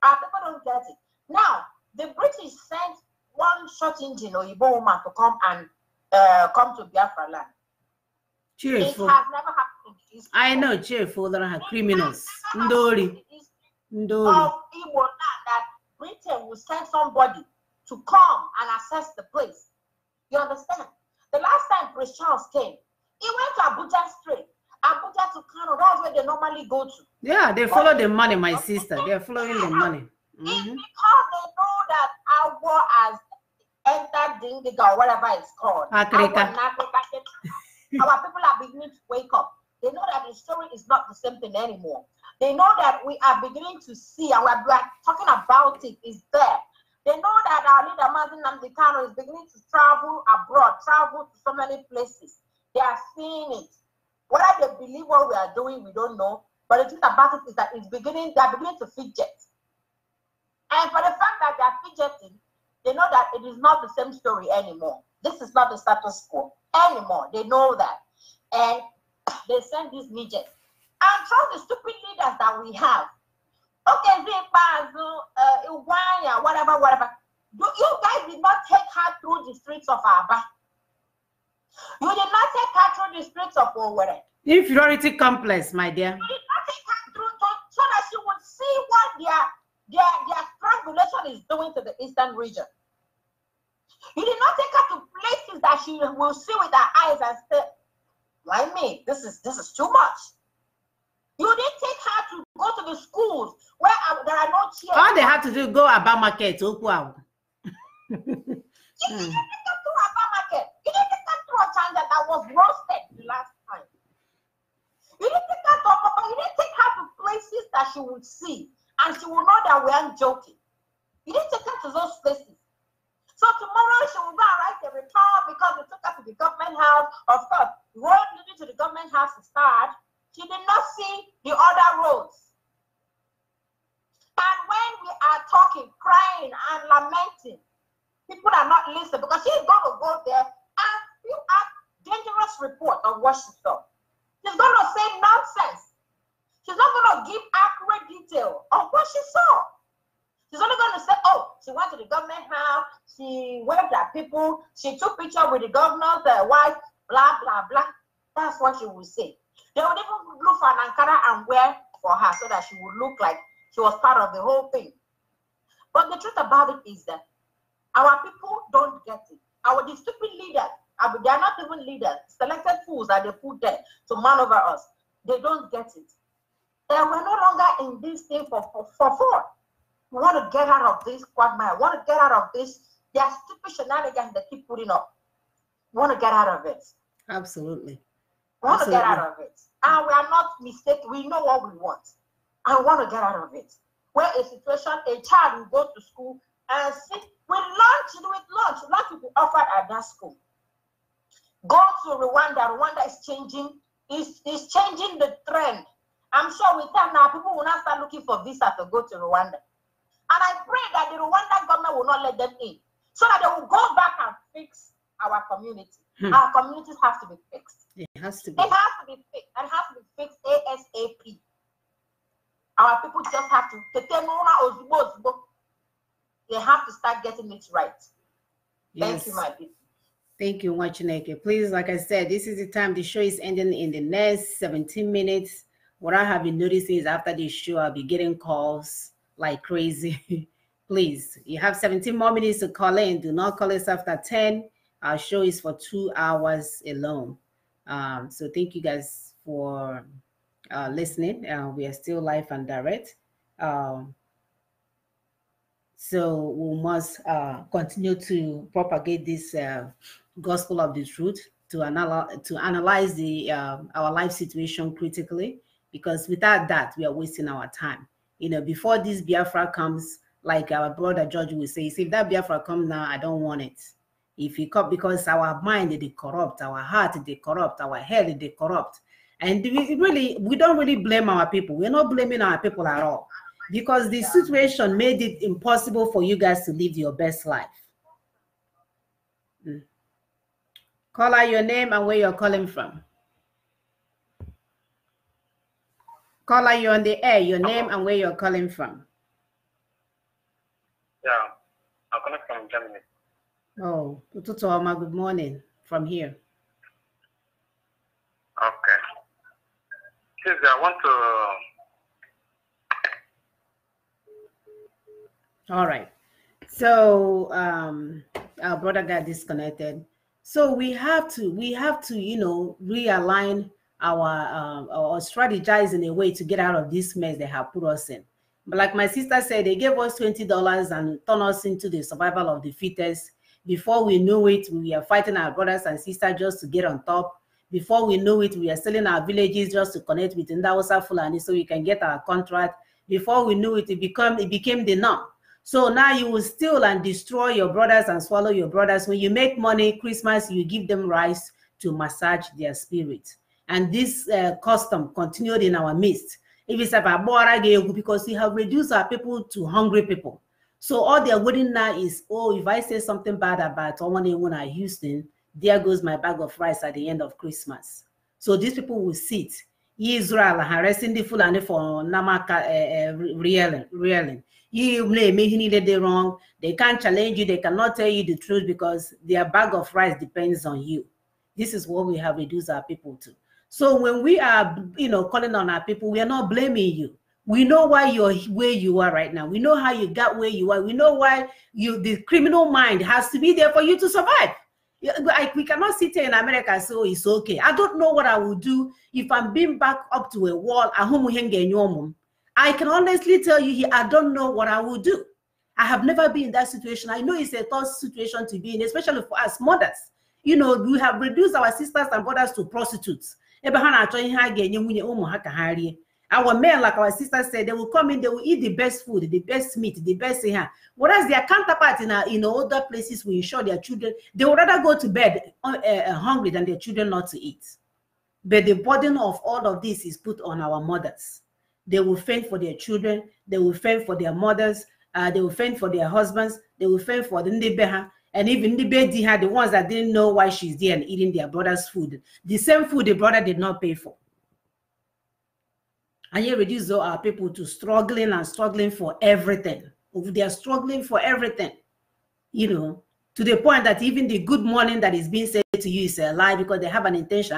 Our people don't get it. Now, the British sent one short engine or Igbo woman to come and come to Biafra land. Cheerful. It has never happened in history. I know, cheerful. There are criminals. Ndori. Ndori. Of Igbo land that Britain will send somebody to come and assess the place. You understand? The last time Prince Charles came, he went to Abuja straight. Abuja to Kano, that's where they normally go to. Yeah, they follow the money, my sister. They're following the money. Because they know that Agbo has entered Dindiga or whatever it's called. Our people are beginning to wake up. They know that the story is not the same thing anymore. They know that we are beginning to see, and we're talking about it, is there. They know that our leader, Martin Nnamdi Kanu, is beginning to travel abroad, travel to so many places. They are seeing it. Whether they believe what we are doing, we don't know. But the truth about it is that they are beginning to fidget. And for the fact that they are fidgeting, they know that it is not the same story anymore. This is not the status quo anymore. They know that. And they send these midgets. And from the stupid leaders that we have, okay, whatever. You guys did not take her through the streets of Aba. You did not take her through the streets of Owerri. Inferiority complex, my dear. You did not take her through so that she would see what their strangulation is doing to the eastern region. You did not take her to places that she will see with her eyes and say, why me? This is too much. You didn't take her to go to the schools where there are no chairs. All they have to do go about market. You didn't take her to Aba market. You didn't take her to a chanja that was roasted the last time. You didn't take her to Papa. You didn't take her to places that she would see and she will know that we aren't joking. You didn't take her to those places. So tomorrow she will go and write a return because we took her to the government house. Of course, road leading to the government house to start. She did not see the other roads. listen, because she's going to go there and you have dangerous report of what she saw. She's going to say nonsense. She's not going to give accurate detail of what she saw. She's only going to say, oh, she went to the government house, she waved at people, she took picture with the governor's wife, blah, blah, blah. That's what she will say. They would even look for an Ankara and wear for her so that she would look like she was part of the whole thing. But the truth about it is that our people don't get it. The stupid leaders, they are not even leaders, selected fools that they put there to man over us. They don't get it. We're no longer in this thing for fun. We want to get out of this quagmire. We want to get out of this. There are stupid shenanigans they keep putting up. We want to get out of it. Absolutely. We want to get out of it. And we are not mistaken. We know what we want. And we want to get out of it. Where a situation, a child will go to school and sit with lunch. Lunch will be offered at that school. Go to Rwanda. Rwanda is changing. Is changing the trend. I'm sure with time now, people will not start looking for visa to go to Rwanda. And I pray that the Rwandan government will not let them in, so that they will go back and fix our community. Our communities have to be fixed. It has to be. It has to be fixed. It has to be fixed ASAP. Our people just have to. They have to start getting it right. Yes. Thank you, my people. Thank you, Wachineke. Please, like I said, this is the time. The show is ending in the next 17 minutes. What I have been noticing is after this show, I'll be getting calls like crazy. Please, you have 17 more minutes to call in. Do not call us after 10. Our show is for 2 hours alone. So thank you guys for listening. We are still live and direct. So we must continue to propagate this gospel of the truth, to analyze the our life situation critically, because without that, we are wasting our time. You know, before this Biafra comes, like our brother George will say, if that Biafra comes now, I don't want it. If it comes, because our mind is corrupt, our heart is corrupt, our head is corrupt. And we don't really blame our people. We're not blaming our people at all, because the situation made it impossible for you guys to live your best life. Call out your name and where you're calling from. Call out, you on the air, your name and where you're calling from. Yeah, I'm calling from Germany. Oh, Tutuoma, good morning from here. Okay. Please, I want to... All right. So our brother got disconnected. So we have to, you know, realign our or strategize in a way to get out of this mess they have put us in. But like my sister said, they gave us $20 and turned us into the survival of the fittest. Before we knew it, we are fighting our brothers and sisters just to get on top. Before we knew it, we are selling our villages just to connect with Ndawasa Fulani so we can get our contract. Before we knew it, it became the norm. So now you will steal and destroy your brothers and swallow your brothers. When you make money, Christmas, you give them rice to massage their spirit. And this custom continued in our midst. If it's about because we have reduced our people to hungry people. So all they're waiting now is, oh, if I say something bad about someone at Houston, there goes my bag of rice at the end of Christmas. So these people will sit. Israel harassing the Fulani for Namaka reeling. You may make anything wrong. They can't challenge you. They cannot tell you the truth because their bag of rice depends on you. This is what we have reduced our people to. So when we are, you know, calling on our people, we are not blaming you. We know why you're where you are right now. We know how you got where you are. We know why the criminal mind has to be there for you to survive. Like, we cannot sit here in America and say, oh, it's okay. I don't know what I will do if I'm being back up to a wall. I can honestly tell you here, I don't know what I will do. I have never been in that situation. I know it's a tough situation to be in, especially for us mothers. You know, we have reduced our sisters and brothers to prostitutes. Our men, like our sisters said, they will come in, they will eat the best food, the best meat, the best thing. Whereas their counterparts in other places will ensure their children, they would rather go to bed hungry than their children not to eat. But the burden of all of this is put on our mothers. They will fend for their children, they will fend for their mothers, they will fend for their husbands, they will fend for the Ndebeha. And even the baby had the ones that didn't know why she's there and eating their brother's food. The same food the brother did not pay for. And you reduce our people to struggling and struggling for everything. They are struggling for everything, you know, to the point that even the good morning that is being said to you is a lie because they have an intention.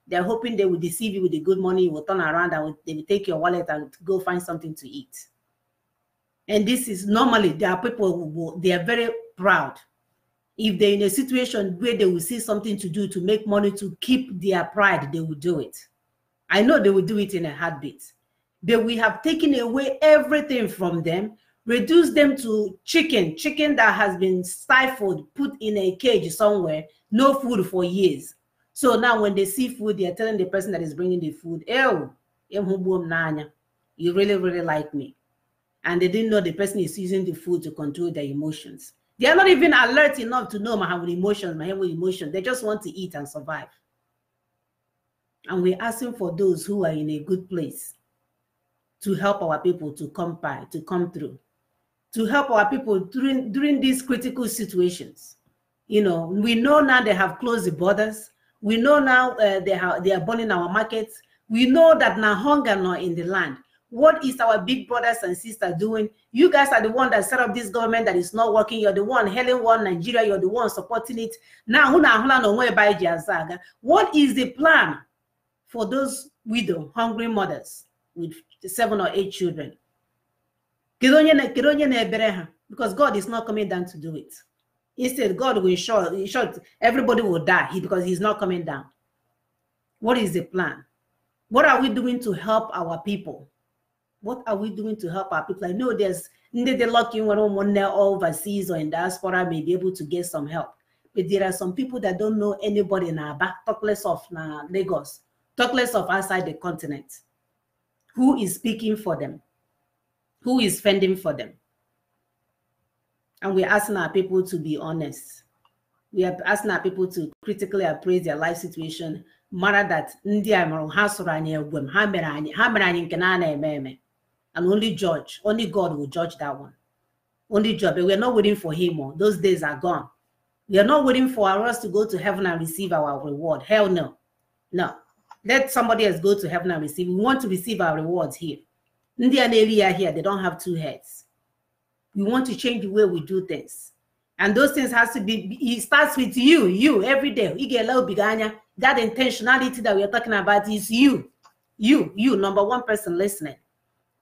They're hoping they will deceive you with the good morning. You will turn around and they will take your wallet and go find something to eat. And this is normally, there are people who they are very proud. If they're in a situation where they will see something to do to make money to keep their pride, they will do it. I know they will do it in a heartbeat. But we have taken away everything from them, reduced them to chicken that has been stifled, put in a cage somewhere, no food for years. So now when they see food, they are telling the person that is bringing the food, "Oh, you really, really like me." And they didn't know the person is using the food to control their emotions. They are not even alert enough to know my emotions. They just want to eat and survive. And we're asking for those who are in a good place to help our people to come through, to help our people during these critical situations. You know, we know now they have closed the borders. We know now they are burning our markets. We know that now hunger not in the land. What is our big brothers and sisters doing? You guys are the one that set up this government that is not working. You're the one hailing one Nigeria. You're the one supporting it. Now, what is the plan for those widow, hungry mothers with 7 or 8 children? Because God is not coming down to do it. Instead, God will ensure everybody will die because he's not coming down. What is the plan? What are we doing to help our people? What are we doing to help our people? I know there's the lucky one overseas or in diaspora may be able to get some help. But there are some people that don't know anybody in our back, talk less of Lagos, talk less of outside the continent. Who is speaking for them? Who is fending for them? And we're asking our people to be honest. We are asking our people to critically appraise their life situation. Matter that and only judge. Only God will judge that one. Only judge. But we're not waiting for him. Those days are gone. We are not waiting for us to go to heaven and receive our reward. Hell no. No. Let somebody else go to heaven and receive. We want to receive our rewards here. India and area here, they don't have 2 heads. We want to change the way we do things. And those things has to be, it starts with you every day. You get low bigania. That intentionality that we are talking about is you, number one person listening.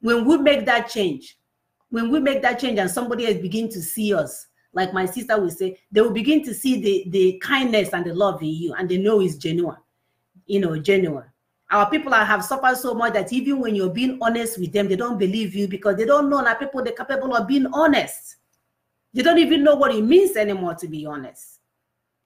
When we make that change, and somebody else begin to see us, like my sister will say, they will begin to see the kindness and the love in you, and they know it's genuine, genuine. Our people have suffered so much that even when you're being honest with them, they don't believe you because they don't know that people they're capable of being honest. They don't even know what it means anymore to be honest.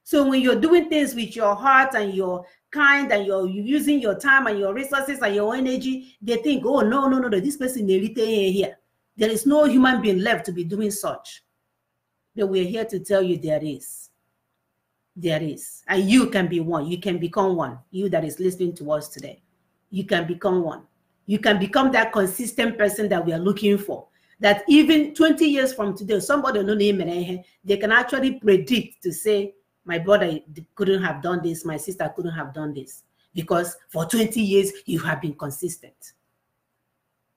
So when you're doing things with your heart and you're kind and you're using your time and your resources and your energy, they think, oh, no, this person is here. There is no human being left to be doing such. But we're here to tell you there is. There is. And you can be one. You can become one. You that is listening to us today. You can become one. You can become that consistent person that we are looking for. That even 20 years from today, somebody no name they can actually predict to say, my brother couldn't have done this, my sister couldn't have done this. Because for 20 years, you have been consistent.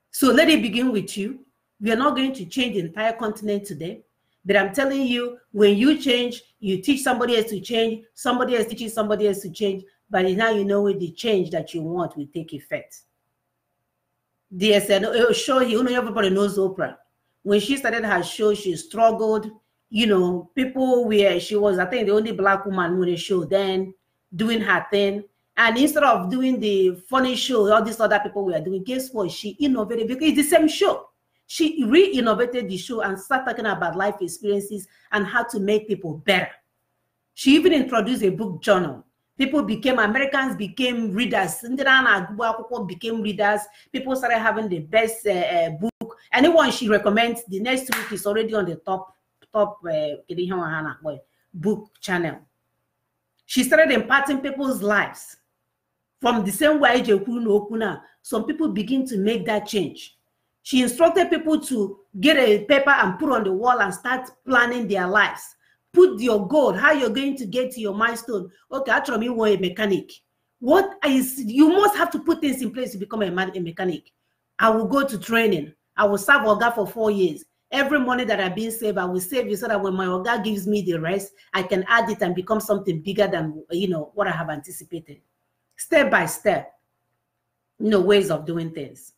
So let it begin with you. We are not going to change the entire continent today. But I'm telling you, when you change, you teach somebody else to change, somebody else teaches somebody else to change. But now you know the change that you want will take effect. They said, oh, show you know, everybody knows Oprah. When she started her show, she struggled. People where she was, I think, the only black woman on the show then doing her thing. And instead of doing the funny show, all these other people were doing, guess what? She innovated because it's the same show. She re-innovated the show and started talking about life experiences and how to make people better. She even introduced a book journal. Americans became readers. Became readers. People started having the best book. Anyone she recommends, the next week is already on the top book channel. She started imparting people's lives from the same way some people begin to make that change. She instructed people to get a paper and put on the wall and start planning their lives. put your goal, how you're going to get to your milestone. Okay, actually, you want a mechanic. What is, you must have to put things in place to become a mechanic. I will go to training. I will serve Oga for 4 years. Every money that I've been saved, I will save it so that when my Oga gives me the rest, I can add it and become something bigger than, you know, what I have anticipated. Step by step, you know, ways of doing things.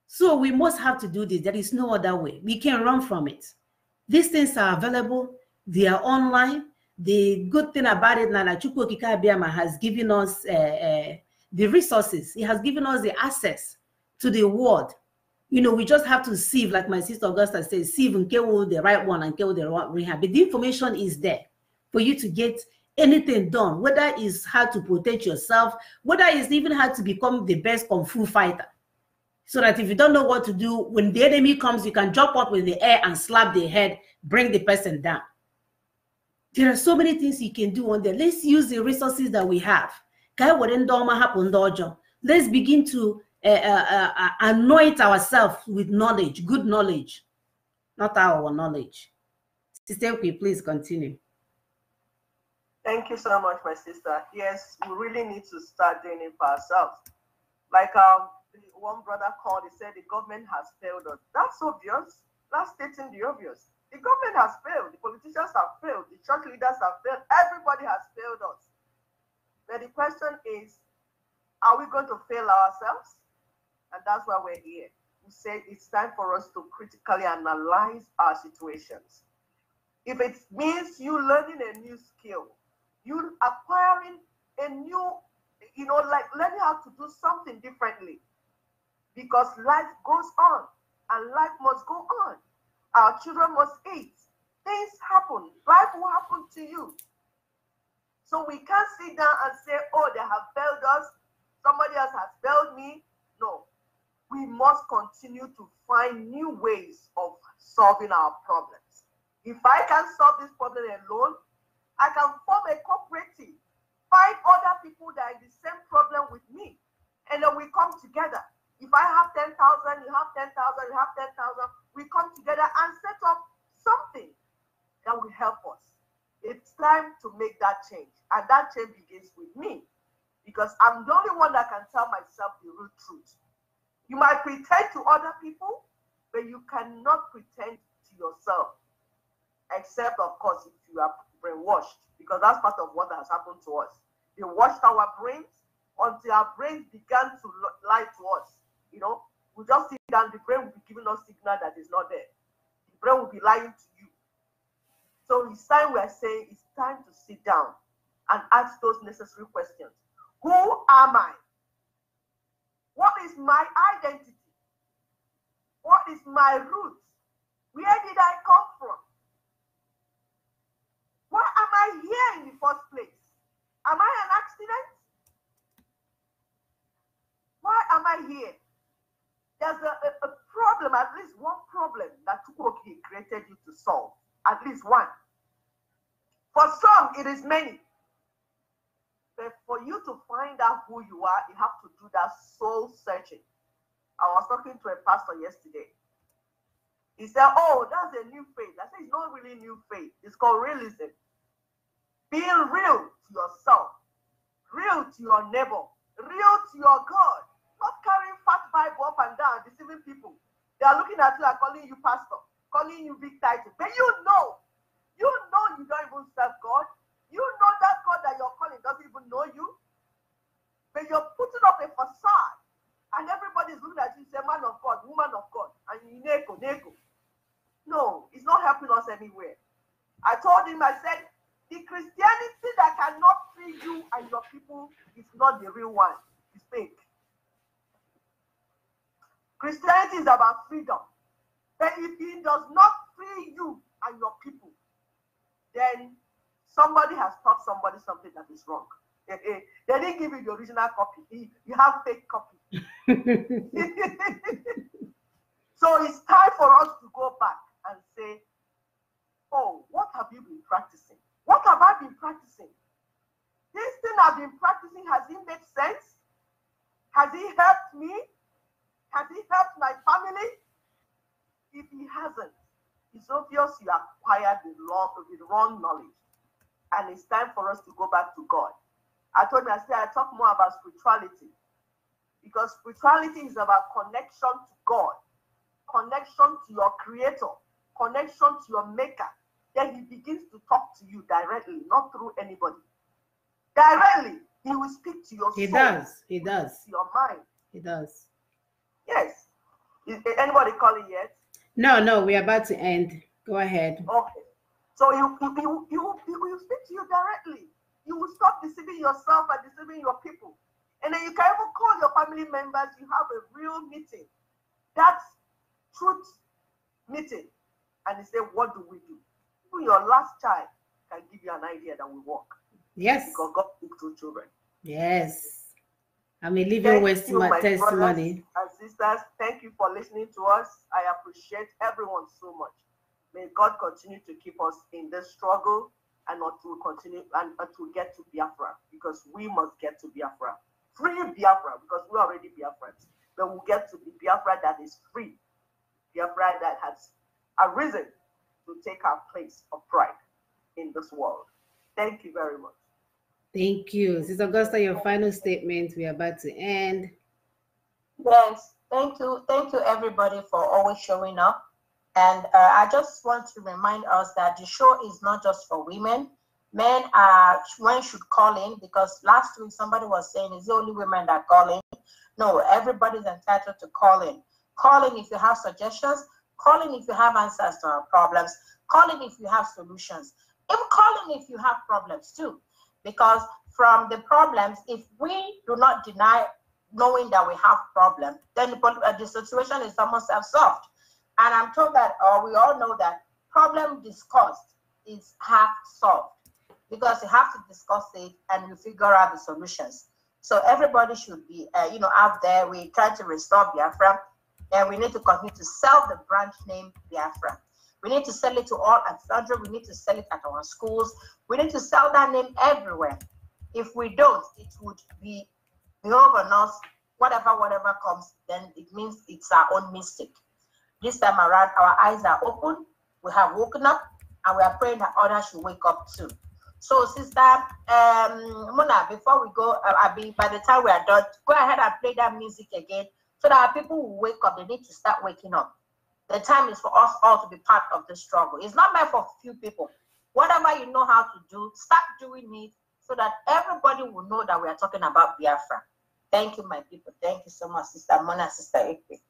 So we must have to do this. There is no other way. We can't run from it. These things are available. They are online. The good thing about it now that Chukwu Okike Abiama has given us the resources. He has given us the access to the world. You know, we just have to sieve, like my sister Augusta says, sieve and kill the right one and kill the right rehab. But the information is there for you to get anything done, whether it's how to protect yourself, whether it's even how to become the best Kung Fu fighter. So that if you don't know what to do, when the enemy comes, you can jump up in the air and slap their head, bring the person down. There are so many things you can do on there. Let's use the resources that we have. Let's begin to anoint ourselves with knowledge, good knowledge, not our knowledge. Sister, please continue. Thank you so much, my sister. Yes, we really need to start doing it for ourselves. Like one brother called, he said the government has failed us. That's obvious. That's stating the obvious. The government has failed. The politicians have failed. The church leaders have failed. Everybody has failed us. But the question is, are we going to fail ourselves? And that's why we're here. We say it's time for us to critically analyze our situations. If it means you learning a new skill, you acquiring a new, you know, like learning how to do something differently, because life goes on and life must go on. Our children must eat. Things happen. Life will happen to you. So we can't sit down and say, oh, they have failed us. Somebody else has failed me. No. We must continue to find new ways of solving our problems. If I can solve this problem alone, I can form a cooperative, find other people that are in the same problem with me, and then we come together. If I have 10,000, you have 10,000, you have 10,000, we come together and set up something that will help us. It's time to make that change, and that change begins with me, because I'm the only one that can tell myself the real truth. You might pretend to other people, but you cannot pretend to yourself, except, of course, if you are brainwashed, because that's part of what has happened to us. They washed our brains until our brains began to lie to us. You know, we just sit down, the brain will be giving us signal that is not there. The brain will be lying to you. So it's time we are saying it's time to sit down and ask those necessary questions. Who am I? What is my identity? What is my roots? Where did I come from? Why am I here in the first place? Am I an accident? Why am I here? There's a problem, at least one problem that Chukwu created you to solve. At least one. For some, it is many. But for you to find out who you are, you have to do that soul searching. I was talking to a pastor yesterday. He said, oh, that's a new faith. I said, it's not really new faith. It's called realism. Being real to yourself, real to your neighbor, real to your God. Not carrying fat Bible up and down, deceiving people. They are looking at you and calling you pastor, calling you big title. But you know you don't even serve God. You know that God that you're calling doesn't even know you. But you're putting up a facade, and everybody's looking at you and say, man of God, woman of God, and you neko. No, it's not helping us anywhere. I told him, I said, the Christianity that cannot free you and your people is not the real one. It's fake. Christianity is about freedom. But if it does not free you and your people, then somebody has taught somebody something that is wrong. They didn't give you the original copy. You have fake copy. So it's time for us to go back and say, oh, what have you been practicing? What have I been practicing? This thing I've been practicing, has it made sense? Has it helped me? Has it helped my family? If it hasn't, It's obvious you acquired the wrong knowledge. And it's time for us to go back to God. I talk more about spirituality. Because spirituality is about connection to God, connection to your creator, connection to your maker. Then he begins to talk to you directly, not through anybody. Directly, he will speak to your soul. He does. To your mind. He does. Yes. Is anybody calling yet? No, we're about to end. Go ahead. Okay. So he will speak to you directly. You will stop deceiving yourself and deceiving your people. And then you can even call your family members. You have a real meeting. That's truth meeting. And you say, what do we do? Even your last child can give you an idea that will work. Yes. Because God speaks to children. Yes. I'm a living testimony. And sisters, thank you for listening to us. I appreciate everyone so much. May God continue to keep us in this struggle and not to continue and to get to Biafra, because we must get to Biafra. Free Biafra, because we're already Biafrans. But we'll get to the Biafra that is free. Biafra that has arisen to take our place of pride in this world. Thank you very much. Thank you. Sister Augusta, your final statement. We are about to end. Yes, thank you. Thank you, everybody, for always showing up. And I just want to remind us that the show is not just for women. Men should call in, because last week somebody was saying it's the only women that call in. No, everybody's entitled to call in. Call in if you have suggestions. Call in if you have answers to our problems. Call in if you have solutions. Even call in if you have problems too. Because from the problems, if we do not deny knowing that we have problems, then the situation is almost self-solved. And I'm told that, or we all know that problem discussed is half solved, because you have to discuss it and you figure out the solutions. So everybody should be, out there. We try to restore Biafra, and we need to continue to sell the branch name Biafra. We need to sell it to all at Sandra. We need to sell it at our schools. We need to sell that name everywhere. If we don't, it would be over us. Whatever comes, then it means it's our own mistake. This time around, our eyes are open. We have woken up, and we are praying that others should wake up too. So, Sister Mona, before we go, by the time we are done, go ahead and play that music again, so that our people will wake up. They need to start waking up. The time is for us all to be part of the struggle. It's not meant for a few people. Whatever you know how to do, start doing it, so that everybody will know that we are talking about Biafra. Thank you, my people. Thank you so much, Sister Mona, Sister Ekwe.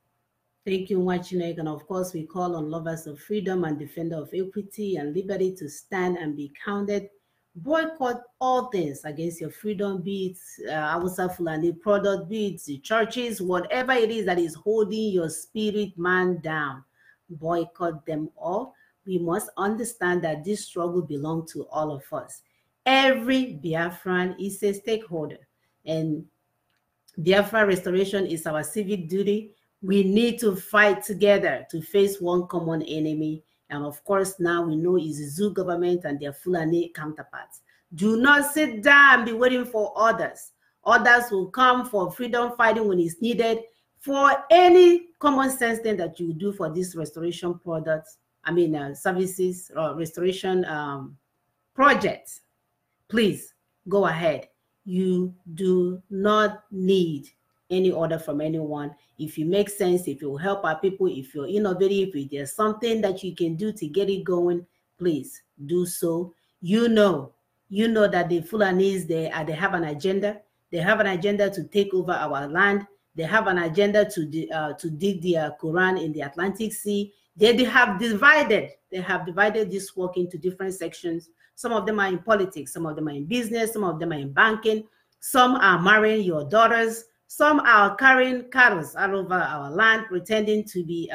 Thank you, Wachinek. And of course, we call on lovers of freedom and defender of equity and liberty to stand and be counted. Boycott all things against your freedom, be it Hausa Fulani product, be it the churches, whatever it is that is holding your spirit man down. Boycott them all. We must understand that this struggle belongs to all of us. Every Biafran is a stakeholder, and Biafra restoration is our civic duty. We need to fight together to face one common enemy. And of course, now we know it's the Zoo government and their Fulani counterparts. Do not sit down and be waiting for others. Others will come for freedom fighting when it's needed. For any common sense thing that you do for this restoration products, services or restoration projects, please go ahead. You do not need any order from anyone. If you make sense, if you help our people, if you're innovative, if there's something that you can do to get it going, please do so. You know that the Fulanis, they have an agenda. They have an agenda to take over our land. They have an agenda to dig the Quran in the Atlantic Sea. They have divided this work into different sections. Some of them are in politics, some of them are in business, some of them are in banking, some are marrying your daughters, some are carrying cattle all over our land, pretending to be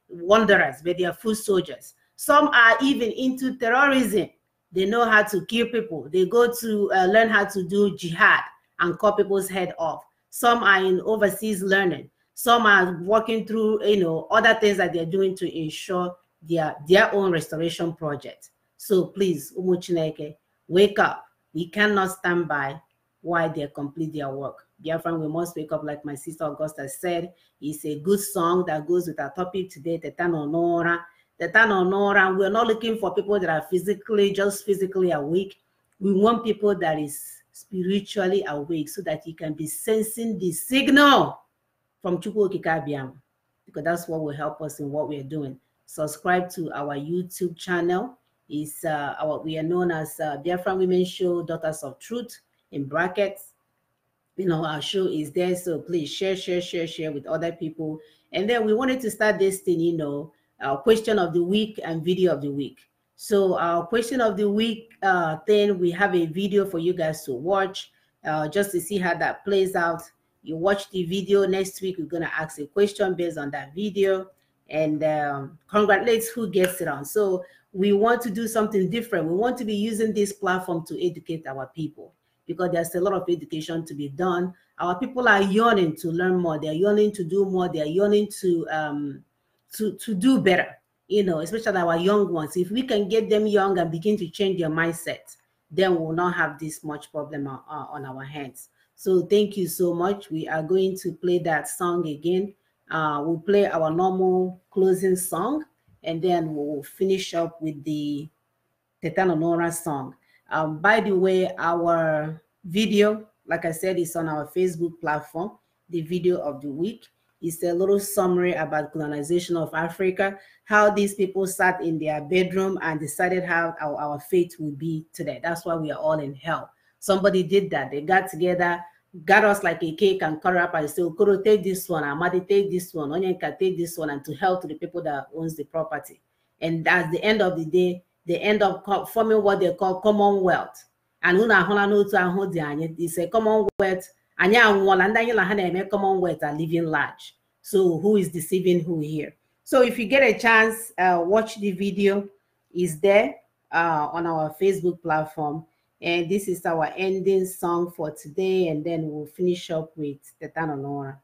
wanderers, but they are foot soldiers. Some are even into terrorism. They know how to kill people. They go to learn how to do jihad and cut people's head off. Some are in overseas learning. Some are working through, other things that they're doing to ensure their own restoration project. So please, Umuchineke, wake up. We cannot stand by while they complete their work. Biafran, we must wake up, like my sister Augusta said. It's a good song that goes with our topic today, Tetano Nora. the Tanonora, we're not looking for people that are just physically awake. We want people that is spiritually awake so that you can be sensing the signal from Chukwu Kikabiam, because that's what will help us in what we are doing. Subscribe to our YouTube channel. We are known as Biafra Women Show, Daughters of Truth, in brackets. You know, our show is there, so please share with other people. And then we wanted to start this thing, you know, our question of the week and video of the week. So our question of the week thing, we have a video for you guys to watch just to see how that plays out. You watch the video. Next week, we're going to ask a question based on that video and congratulate who gets it on. So we want to do something different. We want to be using this platform to educate our people, because there's a lot of education to be done. Our people are yearning to learn more. They're yearning to do more. They're yearning to do better, you know, especially our young ones. If we can get them young and begin to change their mindset, then we'll not have this much problem on our hands. So thank you so much. We are going to play that song again. We'll play our normal closing song, and then we'll finish up with the Tetanonora song. By the way, our video, like I said, is on our Facebook platform. The video of the week is a little summary about colonization of Africa, how these people sat in their bedroom and decided how our fate would be today. That's why we are all in hell. Somebody did that. They got together, got us like a cake and cut up and said, Okoro, take this one, Amadi, take this one, Onyenka, take this one, and to help to the people that owns the property. And at the end of the day, they end up forming what they call Commonwealth. And it's a Commonwealth. And Commonwealth are living large. So who is deceiving who here? So if you get a chance, watch the video. It's there on our Facebook platform. And this is our ending song for today. And then we'll finish up with Tetanonora.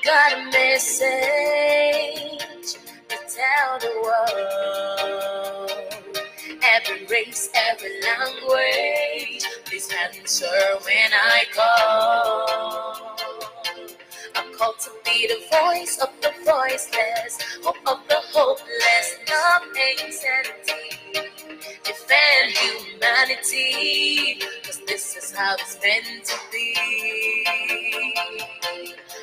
Got a message to tell the world. Every race, every language, please answer when I call. I'm called to be the voice of the voiceless, hope of the hopeless, love insanity, defend humanity, cause this is how it's meant to be.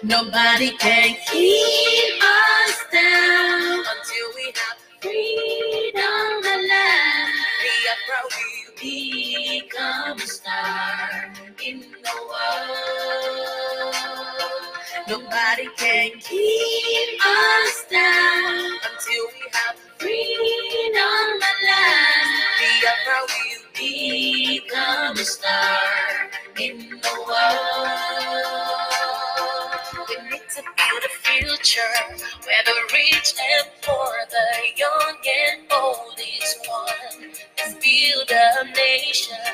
Nobody can keep us down until we have freedom and land. Biafra will become a star in the world. Nobody can keep us down until we have freedom and land. Biafra will become a star in the world. We need to build a future where the rich and poor, the young and old is one. Let's build a nation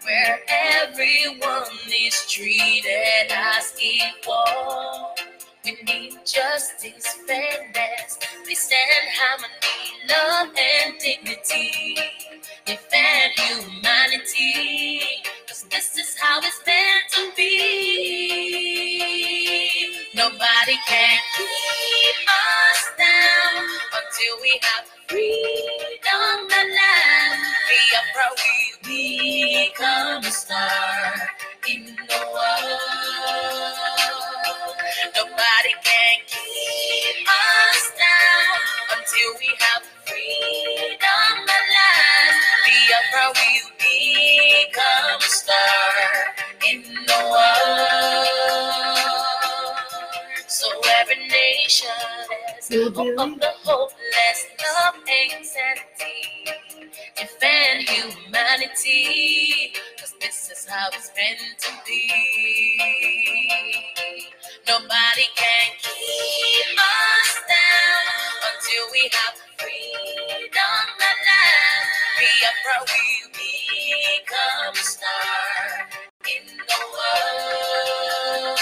where everyone is treated as equal. We need justice, fairness, peace and harmony, love and dignity, defend humanity, cause this is how it's meant to be. Nobody can keep us down until we have freedom and land. Biafra will become a star in the world. Nobody can keep us down until we have freedom and land. Biafra will become a star in the world. So every nation is hope of the hopeless, love and sanity, defend humanity, cause this is how it's meant to be. Nobody can keep us we have freedom at last. Biafra will become a star in the world.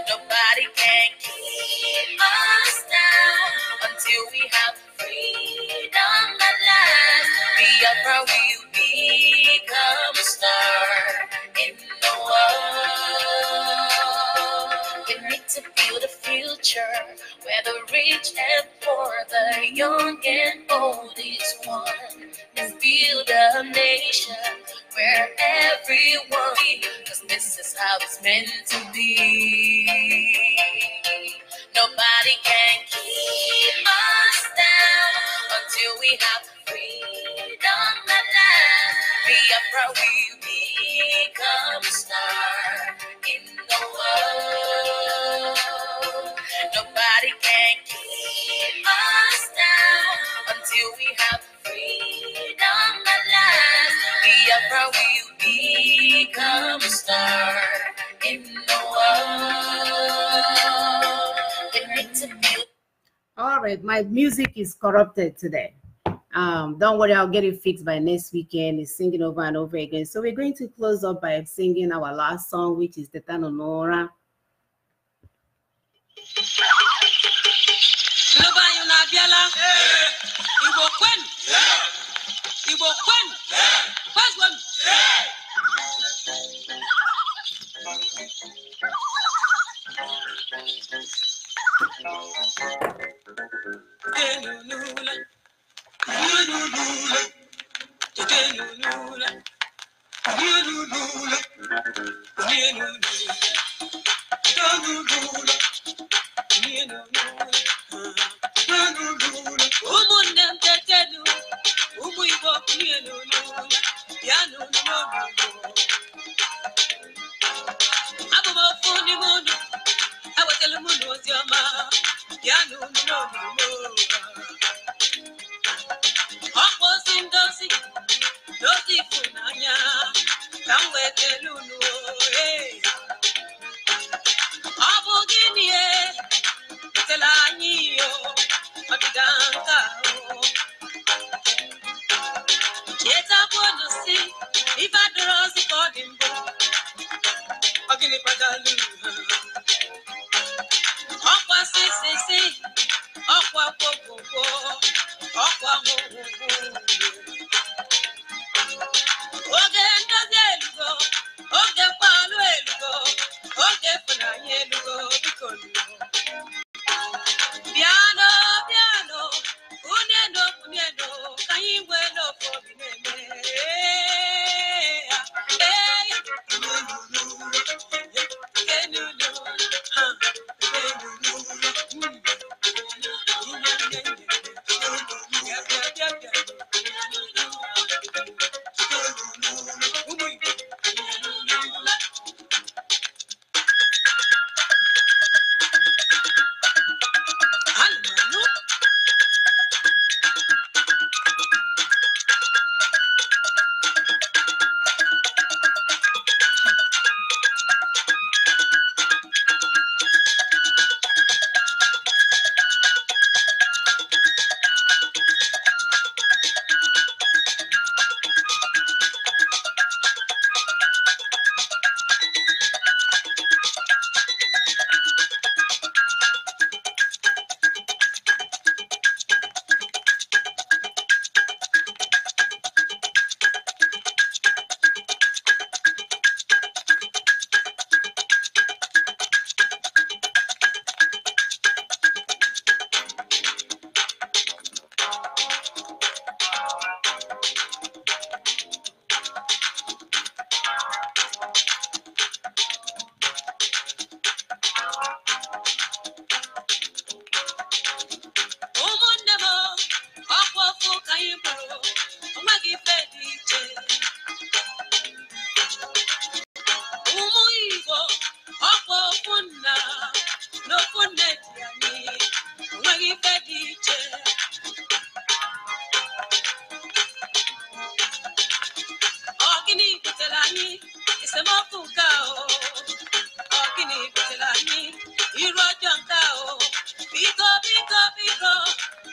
Nobody can keep us down until we have freedom at last. Biafra will become a star in the world. We need to build a future where the rich and poor, the young and old is one. And build a nation where everyone, because this is how it's meant to be. Nobody can keep us down until we have freedom at last. Biafra will become a star in the world. Nobody can keep us down until we have freedom at last. Biafra will become a star in the world. We need to build. All right, my music is corrupted today. Don't worry, I'll get it fixed by next weekend. It's singing over and over again. So we're going to close up by singing our last song, which is Teta Nonora.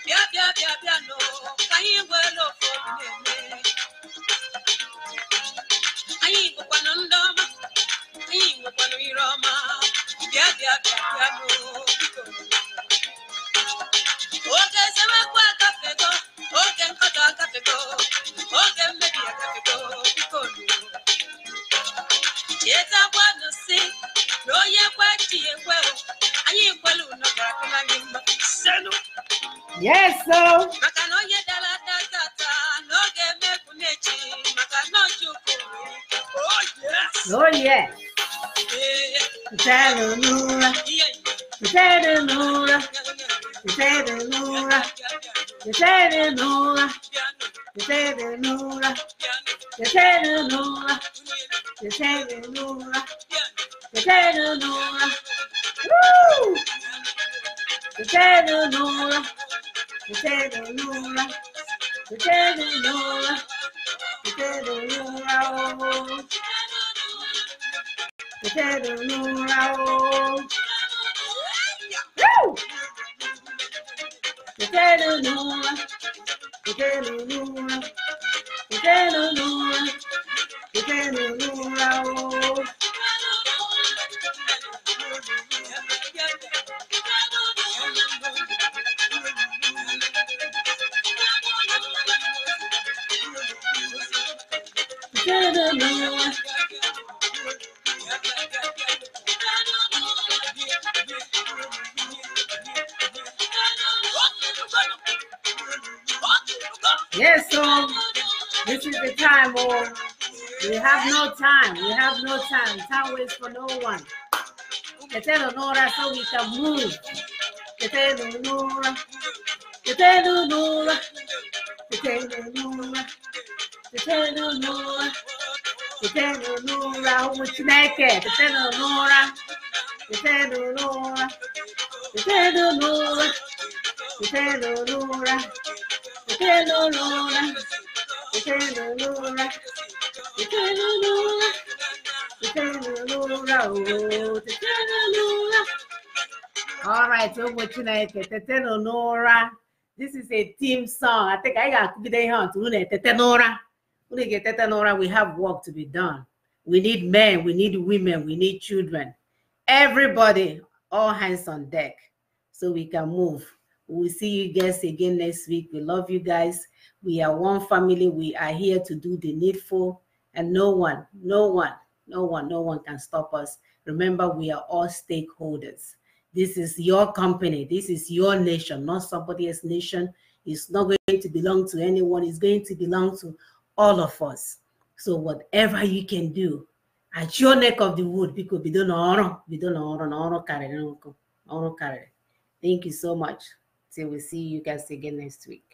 no. Kayi welo for me. Ayi ko panondoma. Ayi ko paniroma. No. Okay, se me kwa kafego. Okay, nkota kafego. Okay, maybe a kafego. Yeta wano si. No ye kwa tiye kweo. Ayi kwelu no kakula nyimba. Seno. Yes, so. Makano ye dala tata. No game kunechi. Makano chuku. Oh yes. Oh yes. Potato Nura. Potato Nura. Potato Nura. Potato Nura. Potato Nura. Potato Nura. Potato Nura. Potato Nura. Woo! Potato Nura. Potato Nura. Potato Nura. Potato Nura. Oh. Potato Nura. Oh. Woo! Potato Nura. Potato Nura. Potato Nura. Potato Nura. Oh. Yes, so this is the time, oh, we have no time. We have no time. Time waits for no one. Potato Nora, so we can move. Potato Nora. Potato Nora. Potato Nora. Potato Nora. Potato Nora. What's naked? Potato Nora. Potato Nora. Potato Nora. Potato Nora. Potato Nora. Potato Nora. Potato Nora. Potato Nora. Oh, Potato Nora. All right, so what you like? Potato Nora. This is a team song. I think I got to be there on to Potato Nora. When we get Potato Nora, we have work to be done. We need men, we need women, we need children. Everybody, all hands on deck, so we can move. We'll see you guys again next week. We love you guys. We are one family. We are here to do the needful, and no one can stop us. Remember, we are all stakeholders. This is your company. This is your nation, not somebody else's nation. It's not going to belong to anyone. It's going to belong to all of us. So whatever you can do at your neck of the wood, because we don't know. Thank you so much. Till we see you guys again next week.